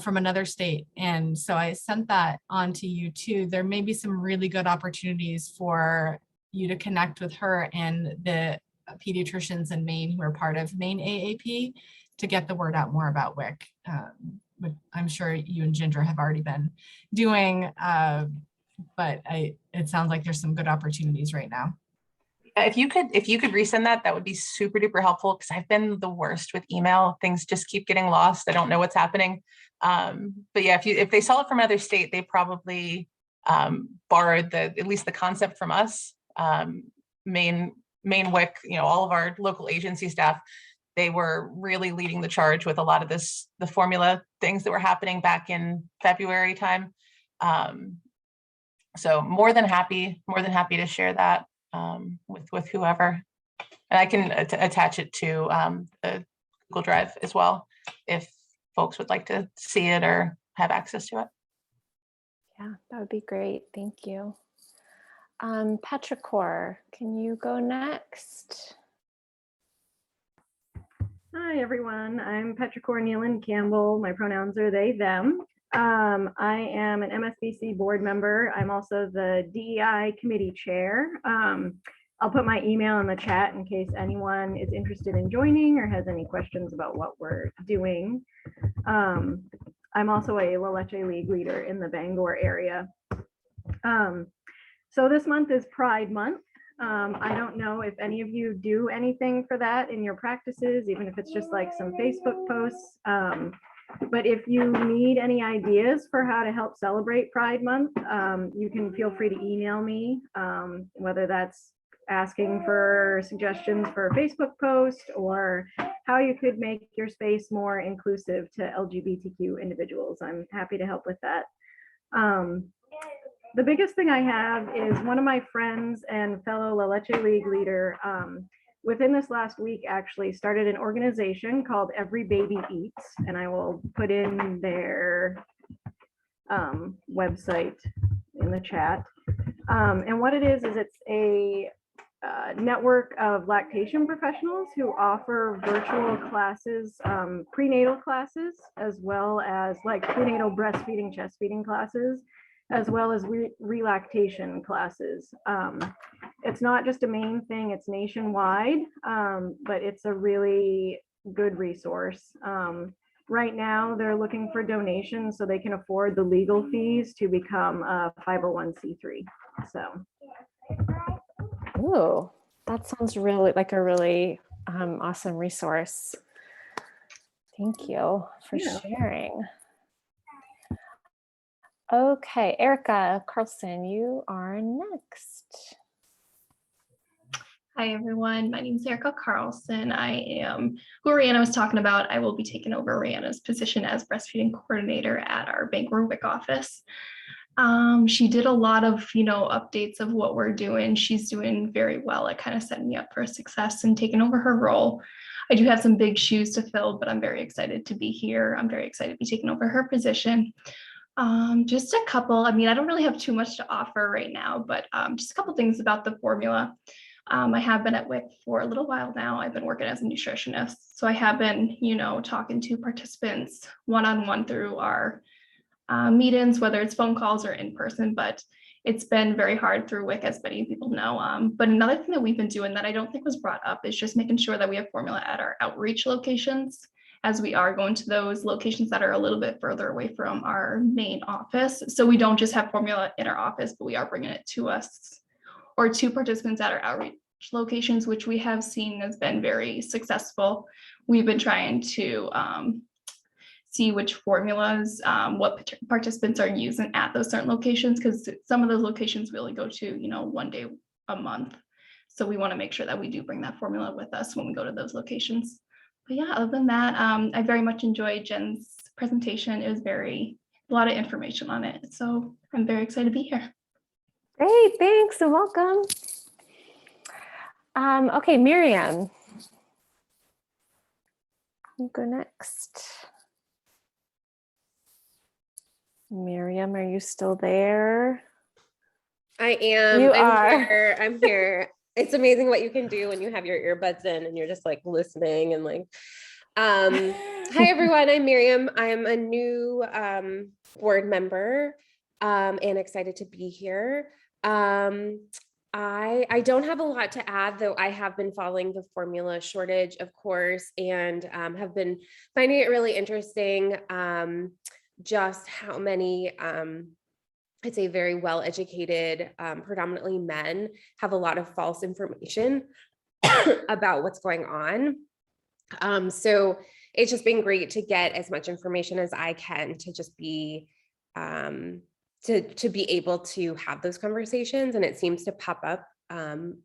S1: from another state. And so I sent that on to you too. There may be some really good opportunities for you to connect with her and the pediatricians in Maine who are part of Maine AAP to get the word out more about WIC. But I'm sure you and Ginger have already been doing, but it sounds like there's some good opportunities right now.
S12: If you could resend that, that would be super duper helpful, because I've been the worst with email. Things just keep getting lost. I don't know what's happening. But yeah, if they saw it from another state, they probably borrowed at least the concept from us. Maine WIC, all of our local agency staff, they were really leading the charge with a lot of the formula things that were happening back in February time. So more than happy to share that with whoever, and I can attach it to the Google Drive as well if folks would like to see it or have access to it.
S6: Yeah, that would be great. Thank you. Petrichor, can you go next?
S13: Hi, everyone. I'm Petrichor Nealon Campbell. My pronouns are they, them. I am an MSBC board member. I'm also the DEI committee chair. I'll put my email in the chat in case anyone is interested in joining or has any questions about what we're doing. I'm also a La Leche League leader in the Bangor area. So this month is Pride Month. I don't know if any of you do anything for that in your practices, even if it's just like some Facebook posts. But if you need any ideas for how to help celebrate Pride Month, you can feel free to email me, whether that's asking for suggestions for a Facebook post or how you could make your space more inclusive to LGBTQ individuals. I'm happy to help with that. The biggest thing I have is one of my friends and fellow La Leche League leader within this last week actually started an organization called Every Baby Eats, and I will put in their website in the chat. And what it is it's a network of lactation professionals who offer virtual classes, prenatal classes, as well as like prenatal breastfeeding, chest feeding classes, as well as relactation classes. It's not just a main thing, it's nationwide, but it's a really good resource. Right now, they're looking for donations so they can afford the legal fees to become a 501c3. So.
S6: Ooh, that sounds really like a really awesome resource. Thank you for sharing. Okay, Erica Carlson, you are next.
S14: Hi, everyone. My name is Erica Carlson. I am who Rihanna was talking about. I will be taking over Rihanna's position as breastfeeding coordinator at our Bangor WIC office. She did a lot of, updates of what we're doing. She's doing very well at kind of setting me up for success and taking over her role. I do have some big shoes to fill, but I'm very excited to be here. I'm very excited to be taking over her position. Just a couple, I don't really have too much to offer right now, but just a couple things about the formula. I have been at WIC for a little while now. I've been working as a nutritionist. So I have been, talking to participants one-on-one through our meetings, whether it's phone calls or in person, but it's been very hard through WIC, as many people know. But another thing that we've been doing that I don't think was brought up is just making sure that we have formula at our outreach locations, as we are going to those locations that are a little bit further away from our main office. So we don't just have formula in our office, but we are bringing it to us or to participants at our outreach locations, which we have seen has been very successful. We've been trying to see which formulas, what participants are using at those certain locations, because some of those locations we only go to, one day a month. So we want to make sure that we do bring that formula with us when we go to those locations. But yeah, other than that, I very much enjoyed Jen's presentation. It was a lot of information on it. So I'm very excited to be here.
S6: Great, thanks and welcome. Okay, Marion. You go next. Miriam, are you still there?
S15: I am.
S6: You
S15: I'm
S6: are.
S15: here. I'm here. It's amazing what you can do when you have your earbuds in and you're just like listening and like, hi everyone, I'm Miriam. I'm a new board member and excited to be here. I don't have a lot to add, though I have been following the formula shortage, of course, and have been finding it really interesting just how many, I'd say very well-educated, predominantly men, have a lot of false information about what's going on. So it's just been great to get as much information as I can to just be to be able to have those conversations. And it seems to pop up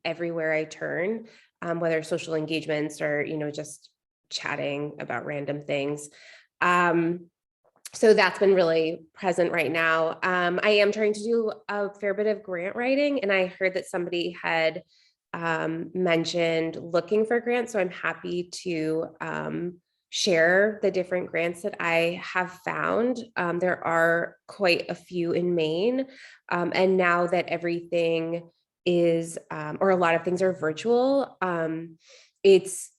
S15: everywhere I turn, whether social engagements or, just chatting about random things. So that's been really present right now. I am trying to do a fair bit of grant writing, and I heard that somebody had mentioned looking for grants. So I'm happy to share the different grants that I have found. There are quite a few in Maine. And now that everything is, or a lot of things are virtual, it's,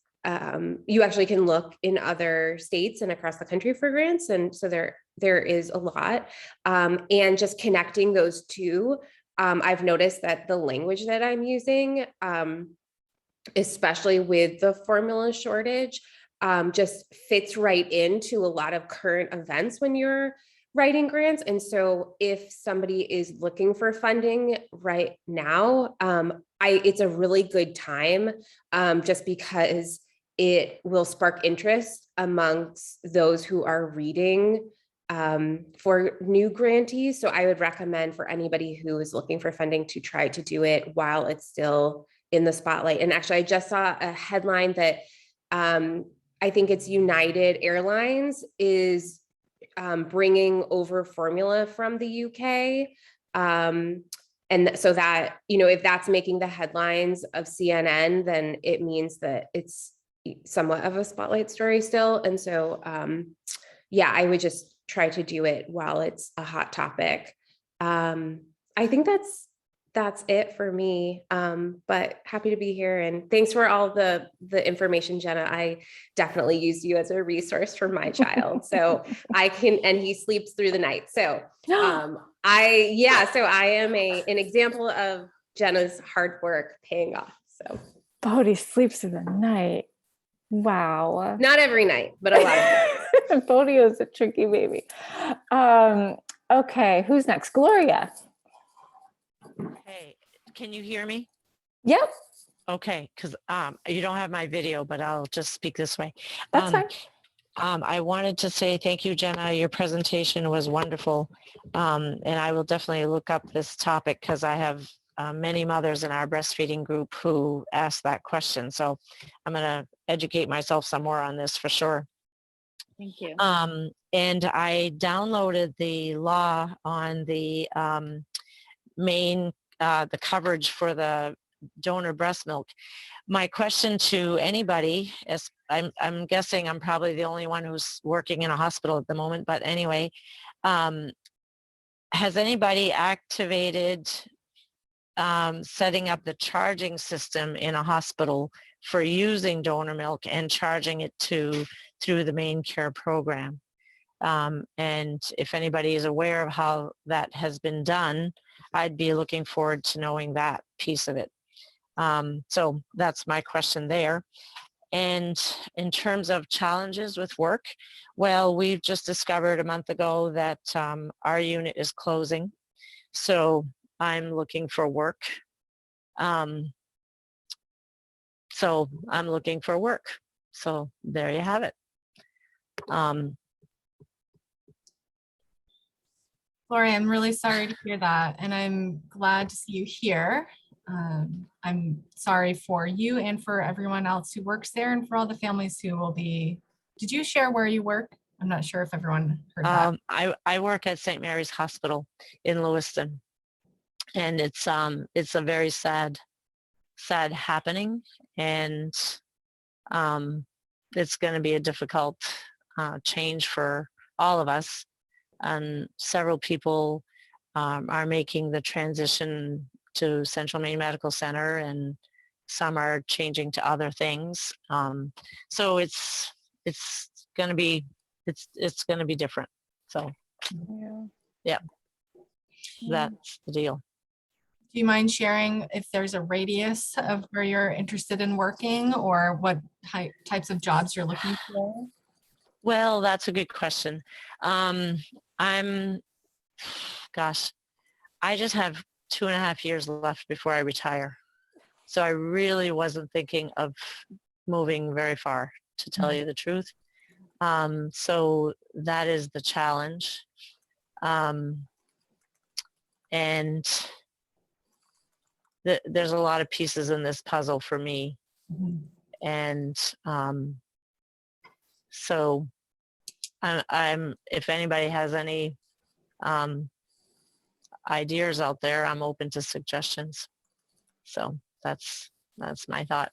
S15: you actually can look in other states and across the country for grants. And so there is a lot. And just connecting those two, I've noticed that the language that I'm using, especially with the formula shortage, just fits right into a lot of current events when you're writing grants. And so if somebody is looking for funding right now, it's a really good time, just because it will spark interest amongst those who are reading for new grantees. So I would recommend for anybody who is looking for funding to try to do it while it's still in the spotlight. And actually, I just saw a headline that I think it's United Airlines is bringing over formula from the UK. And so that, if that's making the headlines of CNN, then it means that it's somewhat of a spotlight story still. And so, yeah, I would just try to do it while it's a hot topic. I think that's that's it for me. But happy to be here, and thanks for all the information, Jenna. I definitely use you as a resource for my child. So I can, and he sleeps through the night. So so I am an example of Jenna's hard work paying off. So
S6: Bodhi sleeps through the night. Wow.
S15: not every night, but a lot of times.
S6: Bodhi is a tricky baby. Okay, who's next? Gloria.
S16: Hey, can you hear me?
S6: Yep.
S16: Okay, because you don't have my video, but I'll just speak this way.
S6: That's fine.
S16: I wanted to say thank you, Jenna. Your presentation was wonderful. And I will definitely look up this topic because I have many mothers in our breastfeeding group who asked that question. So I'm going to educate myself some more on this for sure.
S4: Thank you.
S16: And I downloaded the law on the the coverage for the donor breast milk. My question to anybody is, I'm guessing I'm probably the only one who's working in a hospital at the moment, but anyway, has anybody activated setting up the charging system in a hospital for using donor milk and charging it through the main care program? And if anybody is aware of how that has been done, I'd be looking forward to knowing that piece of it. So that's my question there. And in terms of challenges with work, well, we've just discovered a month ago that our unit is closing. So I'm looking for work. So I'm looking for work. So there you have it.
S1: Gloria, I'm really sorry to hear that, and I'm glad to see you here. I'm sorry for you and for everyone else who works there, and for all the families who will be. Did you share where you work? I'm not sure if everyone heard that.
S16: I work at St. Mary's Hospital in Lewiston, and it's a very sad happening, and it's going to be a difficult change for all of us. And several people are making the transition to Central Maine Medical Center, and some are changing to other things. So it's going to be different. So yeah, that's the deal.
S1: Do you mind sharing if there's a radius of where you're interested in working, or what types of jobs you're looking for?
S16: Well, that's a good question. I just have 2.5 years left before I retire. So I really wasn't thinking of moving very far, to tell you the truth. So that is the challenge. And there's a lot of pieces in this puzzle for me. And so I'm if anybody has any ideas out there, I'm open to suggestions. So that's my thought.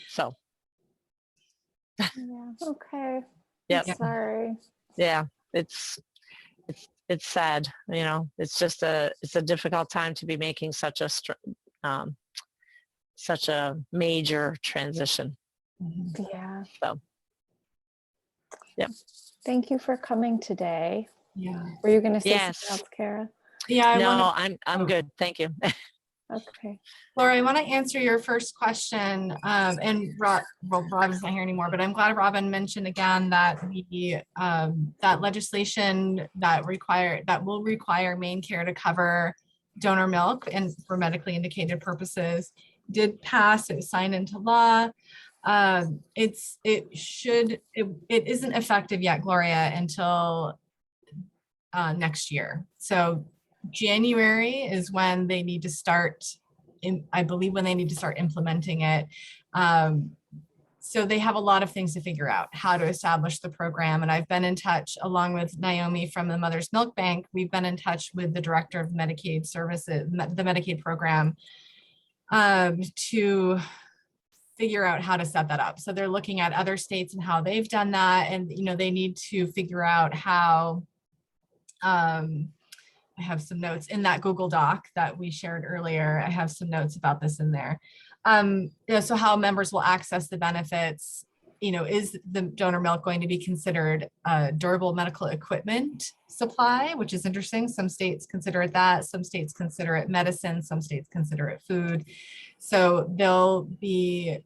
S16: So
S6: Yeah. Okay.
S16: yeah.
S6: Sorry.
S16: Yeah. It's sad. You know, it's a difficult time to be making such a major transition.
S6: Yeah.
S16: So yeah.
S6: Thank you for coming today.
S1: Yeah.
S6: Were you going to say
S16: Yes.
S6: something else, Kara?
S1: Yeah.
S16: No, I'm good. Thank you.
S6: Okay.
S1: Laura, I want to answer your first question. And Robin's not here anymore, but I'm glad Robin mentioned again that that legislation that will require main care to cover donor milk and for medically indicated purposes did pass. It was signed into law. It isn't effective yet, Gloria, until next year. So January is when they need to start, I believe when they need to start implementing it. So they have a lot of things to figure out, how to establish the program. And I've been in touch, along with Naomi from the Mother's Milk Bank, we've been in touch with the director of Medicaid services, the Medicaid program, to figure out how to set that up. So they're looking at other states and how they've done that. And, they need to figure out how have some notes in that Google Doc that we shared earlier. I have some notes about this in there. So how members will access the benefits, is the donor milk going to be considered durable medical equipment supply, which is interesting. Some states consider it that, some states consider it medicine, some states consider it food. So they'll be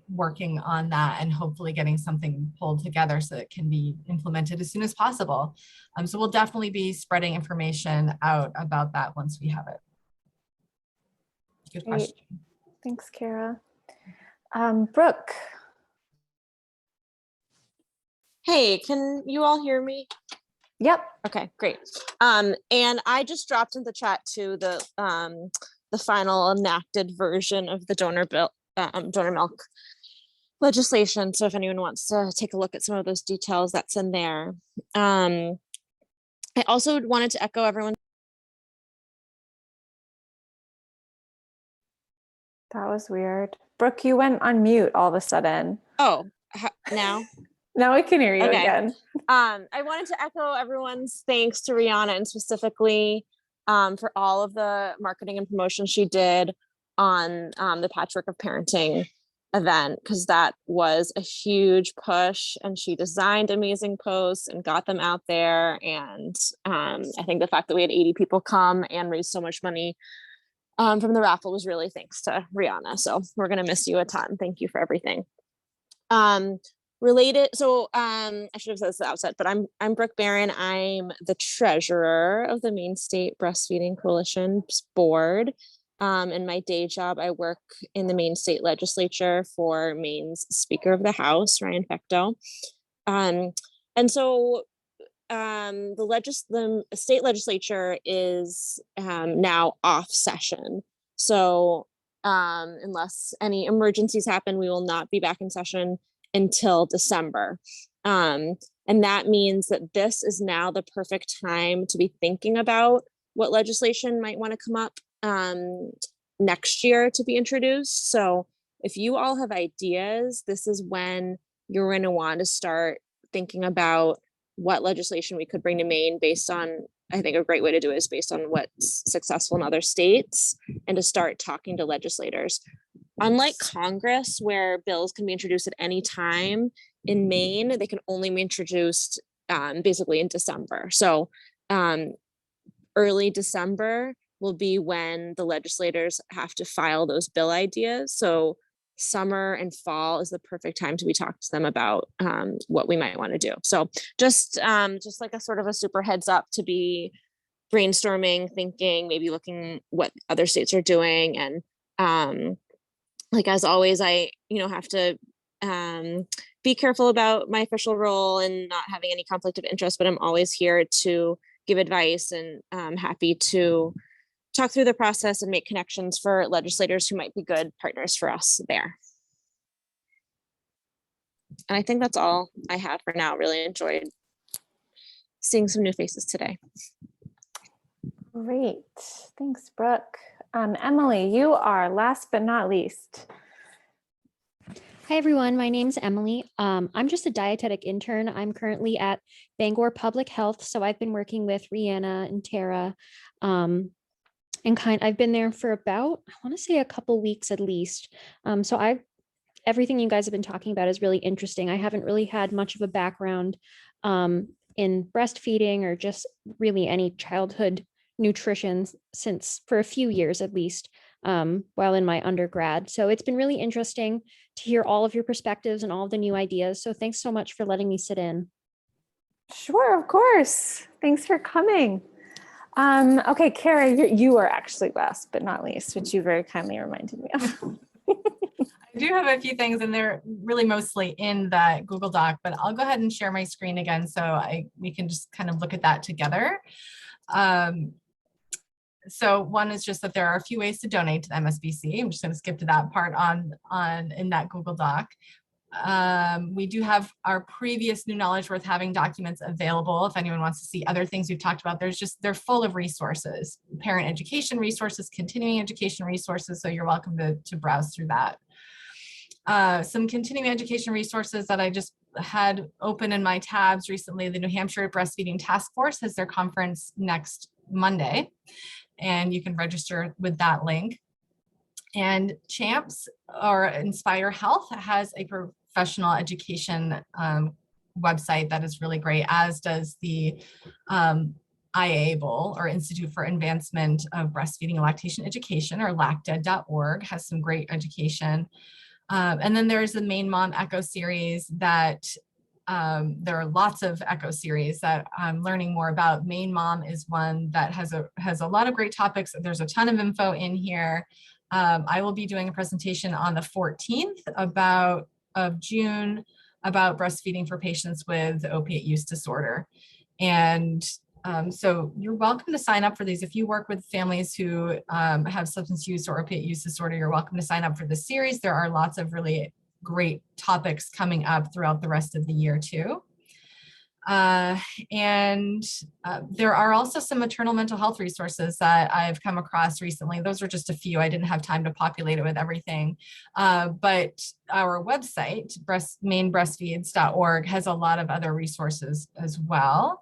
S1: working on that and hopefully getting something pulled together so it can be implemented as soon as possible. So we'll definitely be spreading information out about that once we have it. Good question.
S6: Thanks, Kara. Brooke.
S17: Hey, can you all hear me?
S6: Yep.
S17: Okay, great. And I just dropped in the chat to the final enacted version of the donor milk legislation. So if anyone wants to take a look at some of those details, that's in there. I also wanted to echo everyone.
S6: That was weird. Brooke, you went on mute all of a sudden.
S17: Oh, now?
S6: Now we can hear you
S17: Okay.
S6: again.
S17: I wanted to echo everyone's thanks to Rihanna and specifically for all of the marketing and promotion she did on the Patchwork of Parenting event, because that was a huge push and she designed amazing posts and got them out there. And I think the fact that we had 80 people come and raise so much money from the raffle was really thanks to Rihanna. So we're going to miss you a ton. Thank you for everything. Related, so I should have said this at the outset, but I'm Brooke Barron. I'm the treasurer of the Maine State Breastfeeding Coalition's board. In my day job, I work in the Maine State Legislature for Maine's Speaker of the House, Ryan Fecteau. And so the state legislature is now off session. So unless any emergencies happen, we will not be back in session until December. And that means that this is now the perfect time to be thinking about what legislation might want to come up next year to be introduced. So if you all have ideas, this is when you're going to want to start thinking about what legislation we could bring to Maine based on, I think a great way to do it is based on what's successful in other states and to start talking to legislators. Unlike Congress, where bills can be introduced at any time, in Maine, they can only be introduced basically in December. So early December will be when the legislators have to file those bill ideas. So summer and fall is the perfect time to be talking to them about what we might want to do. So just like a sort of a super heads up to be brainstorming, thinking, maybe looking what other states are doing. And like, as always, I, have to be careful about my official role and not having any conflict of interest, but I'm always here to give advice and I'm happy to talk through the process and make connections for legislators who might be good partners for us there. And I think that's all I have for now. Really enjoyed seeing some new faces today.
S6: Great. Thanks, Brooke. Emily, you are last but not least.
S18: Hi, everyone. My name's Emily. I'm just a dietetic intern. I'm currently at Bangor Public Health. So I've been working with Rihanna and Tara. I've been there for about, I want to say a couple weeks at least. So everything you guys have been talking about is really interesting. I haven't really had much of a background in breastfeeding or just really any childhood nutrition since for a few years at least while in my undergrad. So it's been really interesting to hear all of your perspectives and all of the new ideas. So thanks so much for letting me sit in.
S6: Sure, of course. Thanks for coming. Okay, Kara, you are actually last but not least, which you very kindly reminded me of.
S1: I do have a few things and they're really mostly in that Google Doc, but I'll go ahead and share my screen again so we can just kind of look at that together. So one is just that there are a few ways to donate to the MSBC. I'm just going to skip to that part in that Google Doc. We do have our previous New Knowledge Worth Having documents available if anyone wants to see other things we've talked about. They're full of resources, parent education resources, continuing education resources. So you're welcome to browse through that. Some continuing education resources that I just had open in my tabs recently. The New Hampshire Breastfeeding Task Force has their conference next Monday, and you can register with that link. And CHAMPS or Inspire Health has a professional education website that is really great, as does the IABLE, or Institute for Advancement of Breastfeeding and Lactation Education, or lacted.org, has some great education. And then there's the Main Mom Echo series that there are lots of Echo series that I'm learning more about. Main Mom is one that has a lot of great topics. There's a ton of info in here. I will be doing a presentation on the 14th of June about breastfeeding for patients with opiate use disorder. And so you're welcome to sign up for these. If you work with families who have substance use or opiate use disorder, you're welcome to sign up for this series. There are lots of really great topics coming up throughout the rest of the year too. There are also some maternal mental health resources that I've come across recently. Those are just a few. I didn't have time to populate it with everything. But our website, mainbreastfeeds.org, has a lot of other resources as well.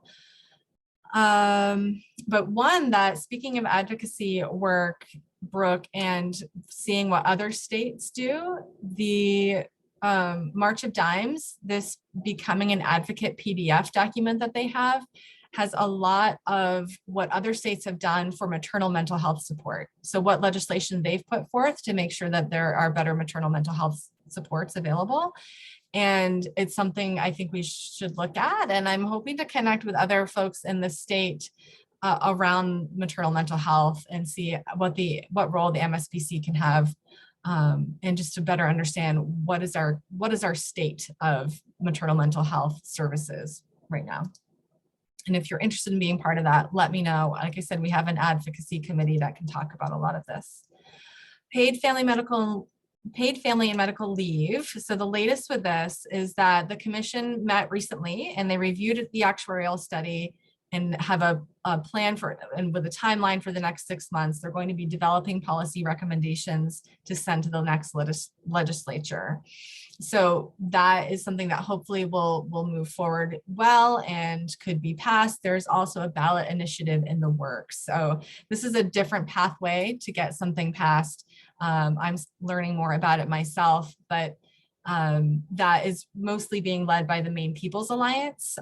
S1: But one that, speaking of advocacy work, Brooke, and seeing what other states do, the March of Dimes, this Becoming an Advocate PDF document that they have, has a lot of what other states have done for maternal mental health support. So what legislation they've put forth to make sure that there are better maternal mental health supports available. And it's something I think we should look at. And I'm hoping to connect with other folks in the state around maternal mental health and see what role the MSBC can have, and just to better understand what is our state of maternal mental health services right now. And if you're interested in being part of that, let me know. Like I said, we have an advocacy committee that can talk about a lot of this. Paid family and medical leave. So the latest with this is that the commission met recently and they reviewed the actuarial study and have a plan for it. And with a timeline for the next 6 months, they're going to be developing policy recommendations to send to the next legislature. So that is something that hopefully will move forward well and could be passed. There's also a ballot initiative in the works. So this is a different pathway to get something passed. I'm learning more about it myself, but that is mostly being led by the Maine People's Alliance,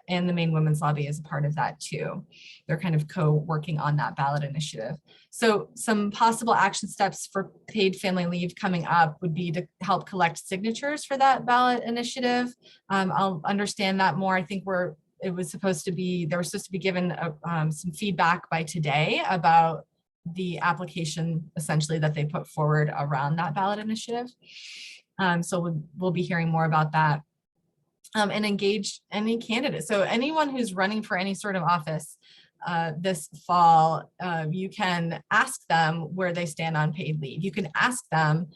S1: and the Maine Women's Lobby is a part of that too. They're kind of co-working on that ballot initiative. So some possible action steps for paid family leave coming up would be to help collect signatures for that ballot initiative. I'll understand that more. I think they were supposed to be given some feedback by today about the application essentially that they put forward around that ballot initiative. So we'll be hearing more about that, and engage any candidate. So anyone who's running for any sort of office this fall, you can ask them where they stand on paid leave. You can ask them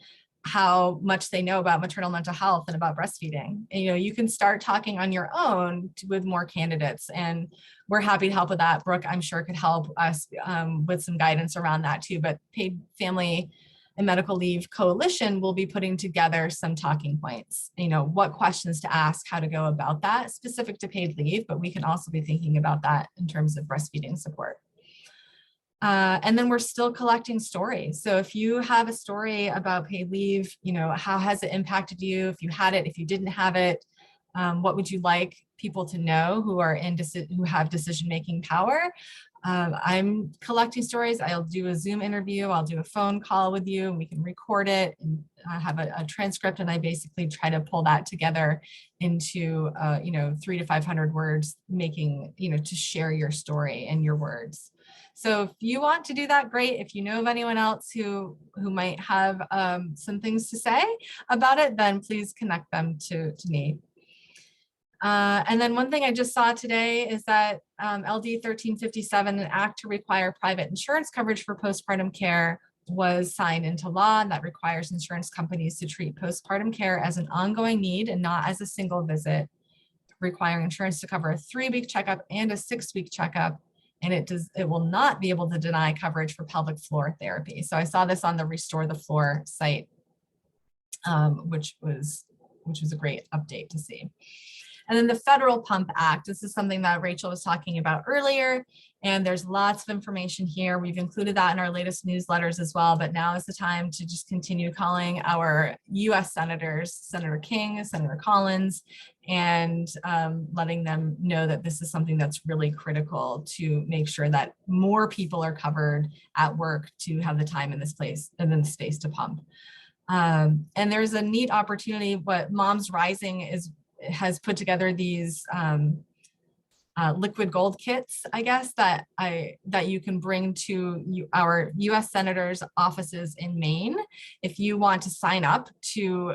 S1: how much they know about maternal mental health and about breastfeeding. And, you can start talking on your own with more candidates, and we're happy to help with that. Brooke, I'm sure, could help us with some guidance around that too. But Paid Family and Medical Leave Coalition will be putting together some talking points, what questions to ask, how to go about that specific to paid leave, but we can also be thinking about that in terms of breastfeeding support. And then we're still collecting stories. So if you have a story about paid leave, how has it impacted you? If you had it, if you didn't have it, what would you like people to know who have decision-making power? I'm collecting stories. I'll do a Zoom interview. I'll do a phone call with you, and we can record it and have a transcript. And I basically try to pull that together into, 300 to 500 words, to share your story in your words. So if you want to do that, great. If you know of anyone else who might have some things to say about it, then please connect them to me. And then one thing I just saw today is that LD 1357, an act to require private insurance coverage for postpartum care, was signed into law, and that requires insurance companies to treat postpartum care as an ongoing need and not as a single visit, requiring insurance to cover a 3-week checkup and a 6-week checkup. And it will not be able to deny coverage for pelvic floor therapy. So I saw this on the Restore the Floor site, which was a great update to see. And then the Federal Pump Act, this is something that Rachel was talking about earlier, and there's lots of information here. We've included that in our latest newsletters as well, but now is the time to just continue calling our US senators, Senator King, Senator Collins, and letting them know that this is something that's really critical to make sure that more people are covered at work to have the time in this place and then the space to pump. And there's a neat opportunity. What Moms Rising has put together these liquid gold kits, I guess, that you can bring to our US senators' offices in Maine if you want to sign up to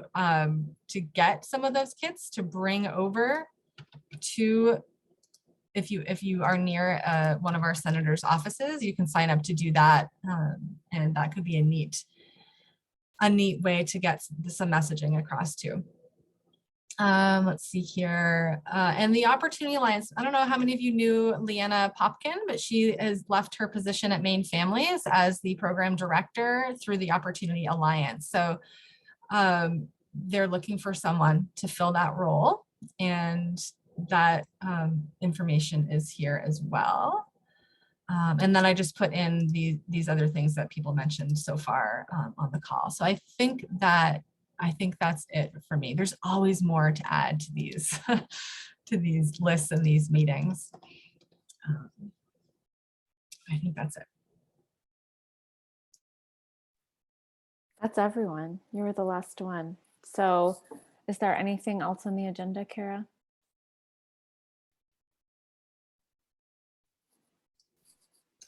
S1: get some of those kits to bring over to, if you are near one of our senators' offices, you can sign up to do that, and that could be a neat way to get some messaging across too. Let's see here. And the Opportunity Alliance, I don't know how many of you knew Leanna Popkin, but she has left her position at Maine Families as the program director through the Opportunity Alliance. So they're looking for someone to fill that role, and that information is here as well. And then I just put in these other things that people mentioned so far on the call. So I think that's it for me. There's always more to add to these to these lists and these meetings. I think that's it.
S6: That's everyone. You were the last one. So is there anything else on the agenda, Kara?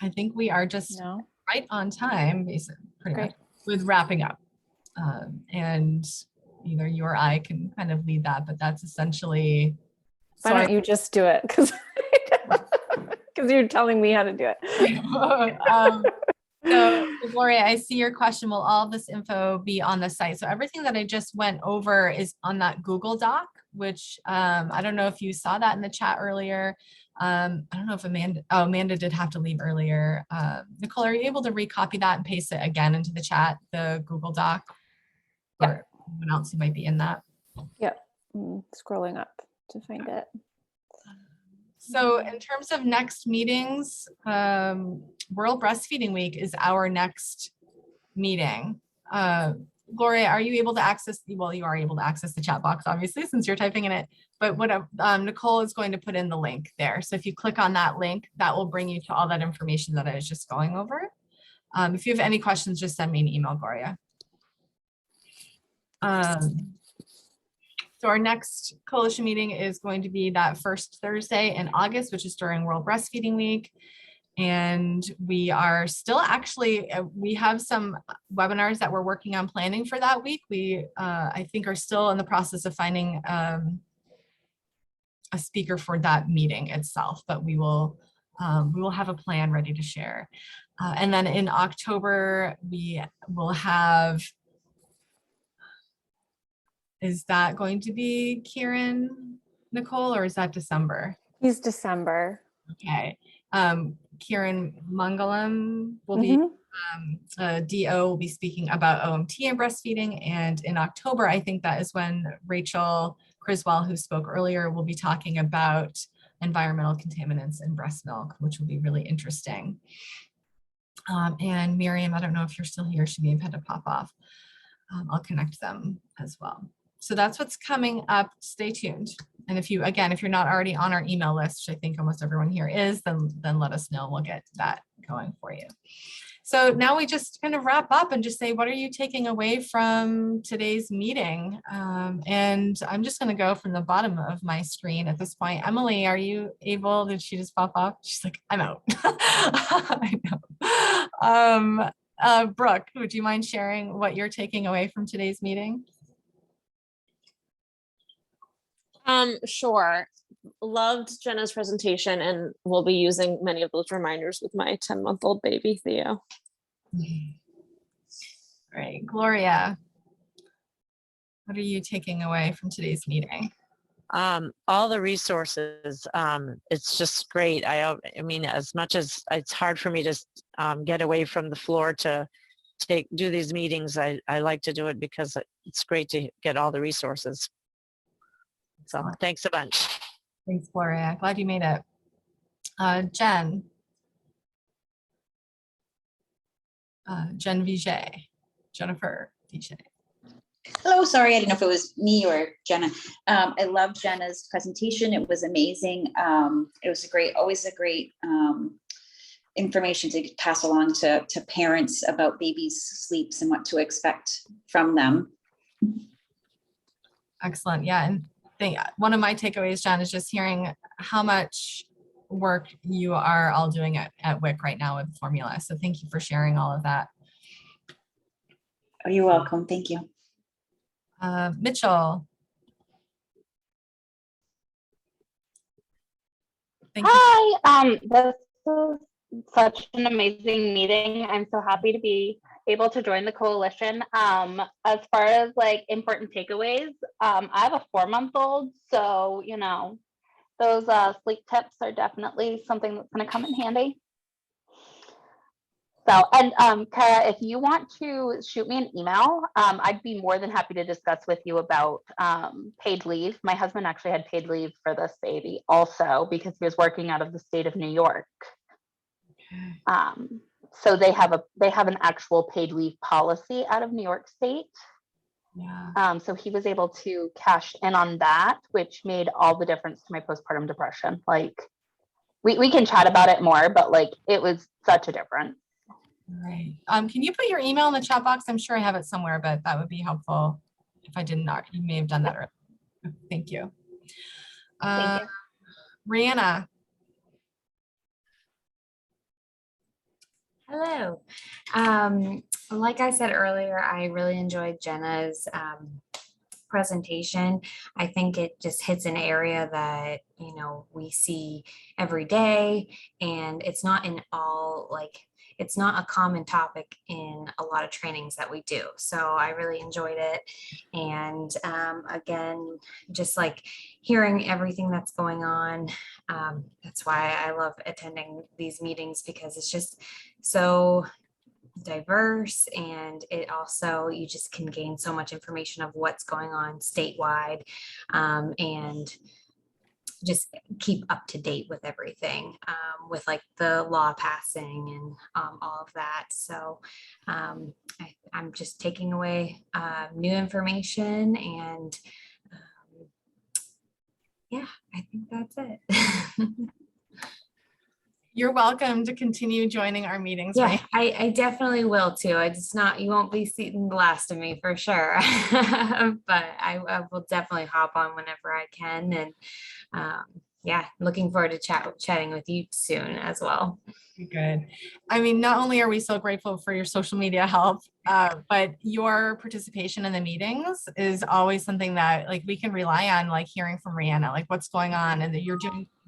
S1: I think we are just right on time, basically, pretty much, with wrapping up. And either you or I can kind of lead that, but that's essentially.
S6: Why don't you just do it? Because you're telling me how to do it.
S1: So Gloria, I see your question. Will all this info be on the site? So everything that I just went over is on that Google Doc, which I don't know if you saw that in the chat earlier. I don't know if Amanda did have to leave earlier. Nicole, are you able to recopy that and paste it again into the chat, the Google Doc? Or anyone else who might be in that?
S6: Yep, scrolling up to find it.
S1: So in terms of next meetings, World Breastfeeding Week is our next meeting. Gloria, are you able to access, well, you are able to access the chat box, obviously, since you're typing in it, but what Nicole is going to put in the link there. So if you click on that link, that will bring you to all that information that I was just going over. If you have any questions, just send me an email, Gloria. So our next coalition meeting is going to be that first Thursday in August, which is during World Breastfeeding Week. And we are still actually, we have some webinars that we're working on planning for that week. We, I think, are still in the process of finding a speaker for that meeting itself, but we will have a plan ready to share. And then in October, we will have, is that going to be Kieran, Nicole, or is that December?
S6: He's December.
S1: Okay. Kieran Mangalam will be, DO will be speaking about OMT and breastfeeding. And in October, I think that is when Rachel Criswell, who spoke earlier, will be talking about environmental contaminants in breast milk, which will be really interesting. And Marion, I don't know if you're still here, she may have had to pop off. I'll connect them as well. So that's what's coming up. Stay tuned. And if you, again, if you're not already on our email list, which I think almost everyone here is, then let us know. We'll get that going for you. So now we just kind of wrap up and just say, what are you taking away from today's meeting? And I'm just going to go from the bottom of my screen at this point. Emily, are you able? Did she just pop off? She's like, I'm out. I know. Brooke, would you mind sharing what you're taking away from today's meeting?
S17: Sure. Loved Jenna's presentation, and we'll be using many of those reminders with my 10-month-old baby, Theo.
S1: All right, Gloria, what are you taking away from today's meeting?
S16: All the resources, it's just great. I mean, as much as it's hard for me to get away from the floor to do these meetings, I like to do it because it's great to get all the resources. So thanks a bunch.
S1: Thanks, Gloria. Glad you made it. Jen Vijay, Jennifer Vijay.
S8: Hello, sorry, I didn't know if it was me or Jenna. I loved Jenna's presentation. It was amazing. It was always a great information to pass along to parents about babies' sleeps and what to expect from them.
S1: Excellent. Yeah. And one of my takeaways, Jen, is just hearing how much work you are all doing at WIC right now with formula. So thank you for sharing all of that.
S8: Oh, you're welcome. Thank you.
S1: Mitchell.
S11: Hi, this is such an amazing meeting. I'm so happy to be able to join the coalition. As far as like important takeaways, I have a 4-month-old, so you know, those sleep tips are definitely something that's going to come in handy. So, and Kara, if you want to shoot me an email, I'd be more than happy to discuss with you about paid leave. My husband actually had paid leave for this baby also because he was working out of the state of New York. So they have an actual paid leave policy out of New York State.
S1: Yeah.
S11: So he was able to cash in on that, which made all the difference to my postpartum depression. Like we can chat about it more, but like it was such a difference.
S1: Right. Can you put your email in the chat box? I'm sure I have it somewhere, but that would be helpful. If I did not, you may have done that earlier. Thank you.
S11: Thank you.
S1: Rihanna.
S9: Hello. Like I said earlier, I really enjoyed Jenna's presentation. I think it just hits an area that, you know, we see every day, and it's not in all, like, it's not a common topic in a lot of trainings that we do. So I really enjoyed it. And again, just like hearing everything that's going on. That's why I love attending these meetings, because it's just so diverse, and it also, you just can gain so much information of what's going on statewide, and just keep up to date with everything, with like the law passing and all of that. So I'm just taking away new information, and yeah, I think that's it.
S1: You're welcome to continue joining our meetings.
S9: Yeah,
S1: right?
S9: I definitely will too. It's not, you won't be seeing the last of me for sure. But I will definitely hop on whenever I can. And yeah, looking forward to chatting with you soon as well.
S1: Good. I mean, not only are we so grateful for your social media help, but your participation in the meetings is always something that like we can rely on, like hearing from Rihanna, like what's going on, and that you've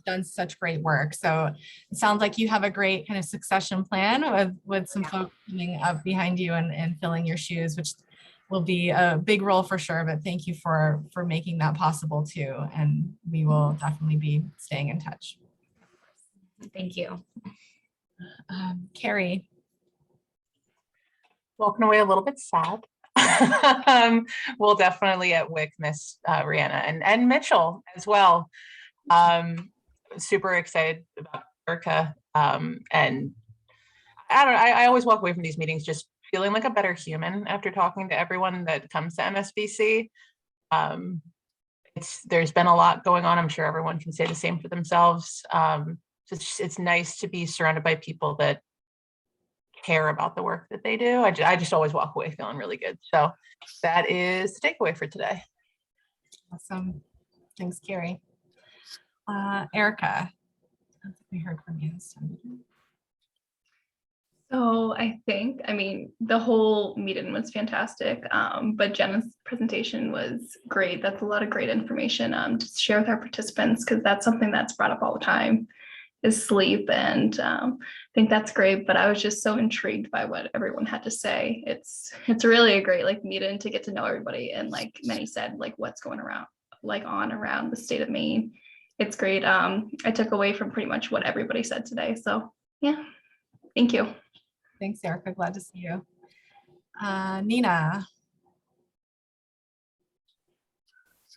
S1: done such great work. So it sounds like you have a great kind of succession plan with some folks coming up behind you and filling your shoes, which will be a big role for sure. But thank you for making that possible too. And we will definitely be staying in touch.
S9: Thank you.
S1: Carrie.
S12: Walking away a little bit sad. We'll definitely at WIC miss Rihanna and Mitchell as well. Super excited about Erica. And I don't know, I always walk away from these meetings just feeling like a better human after talking to everyone that comes to MSBC. There's been a lot going on. I'm sure everyone can say the same for themselves. It's nice to be surrounded by people that care about the work that they do. I just always walk away feeling really good. So that is the takeaway for today.
S1: Awesome. Thanks, Carrie. Erica, I don't think we heard from you this time.
S14: So I mean, the whole meeting was fantastic, but Jenna's presentation was great. That's a lot of great information to share with our participants, because that's something that's brought up all the time, is sleep. And I think that's great, but I was just so intrigued by what everyone had to say. It's really a great like meeting to get to know everybody, and like many said, like what's going around, like around the state of Maine. It's great. I took away from pretty much what everybody said today. So yeah, thank you.
S1: Thanks, Erica. Glad to see you. Nina.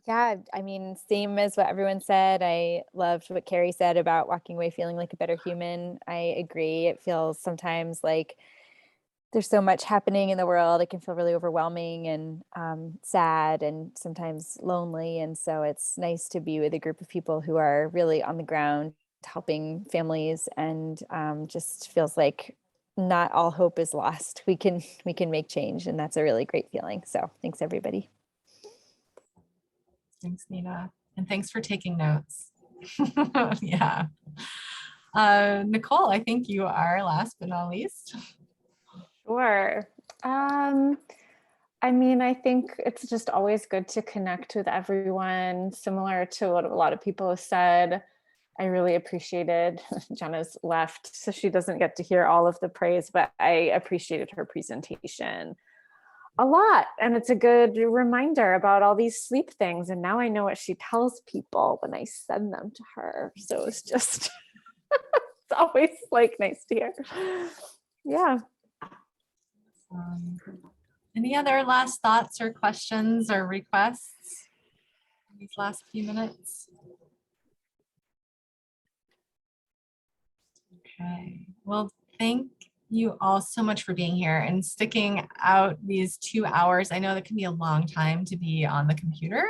S7: Yeah, I mean, same as what everyone said. I loved what Carrie said about walking away feeling like a better human. I agree. It feels sometimes like there's so much happening in the world. It can feel really overwhelming and sad and sometimes lonely. And so it's nice to be with a group of people who are really on the ground helping families, and just feels like not all hope is lost. We can make change, and that's a really great feeling. So thanks, everybody.
S1: Thanks, Nina. And thanks for taking notes. Yeah. Nicole, I think you are last but not least.
S6: Sure. I mean, I think it's just always good to connect with everyone, similar to what a lot of people have said. I really appreciated Jenna's left, so she doesn't get to hear all of the praise, but I appreciated her presentation a lot. And it's a good reminder about all these sleep things. And now I know what she tells people when I send them to her. So it's just, it's always like nice to hear. Yeah.
S1: Any other last thoughts or questions or requests in these last few minutes? Okay, well, thank you all so much for being here and sticking out these 2 hours. I know that can be a long time to be on the computer,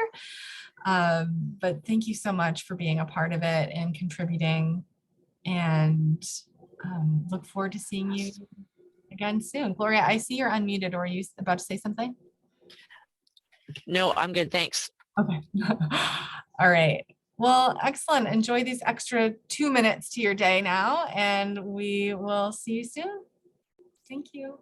S1: but thank you so much for being a part of it and contributing, and look forward to seeing you again soon. Gloria, I see you're unmuted, or are you about to say something?
S16: No, I'm good, thanks.
S1: Okay. All right. Well, excellent. Enjoy these extra 2 minutes to your day now, and we will see you soon. Thank you.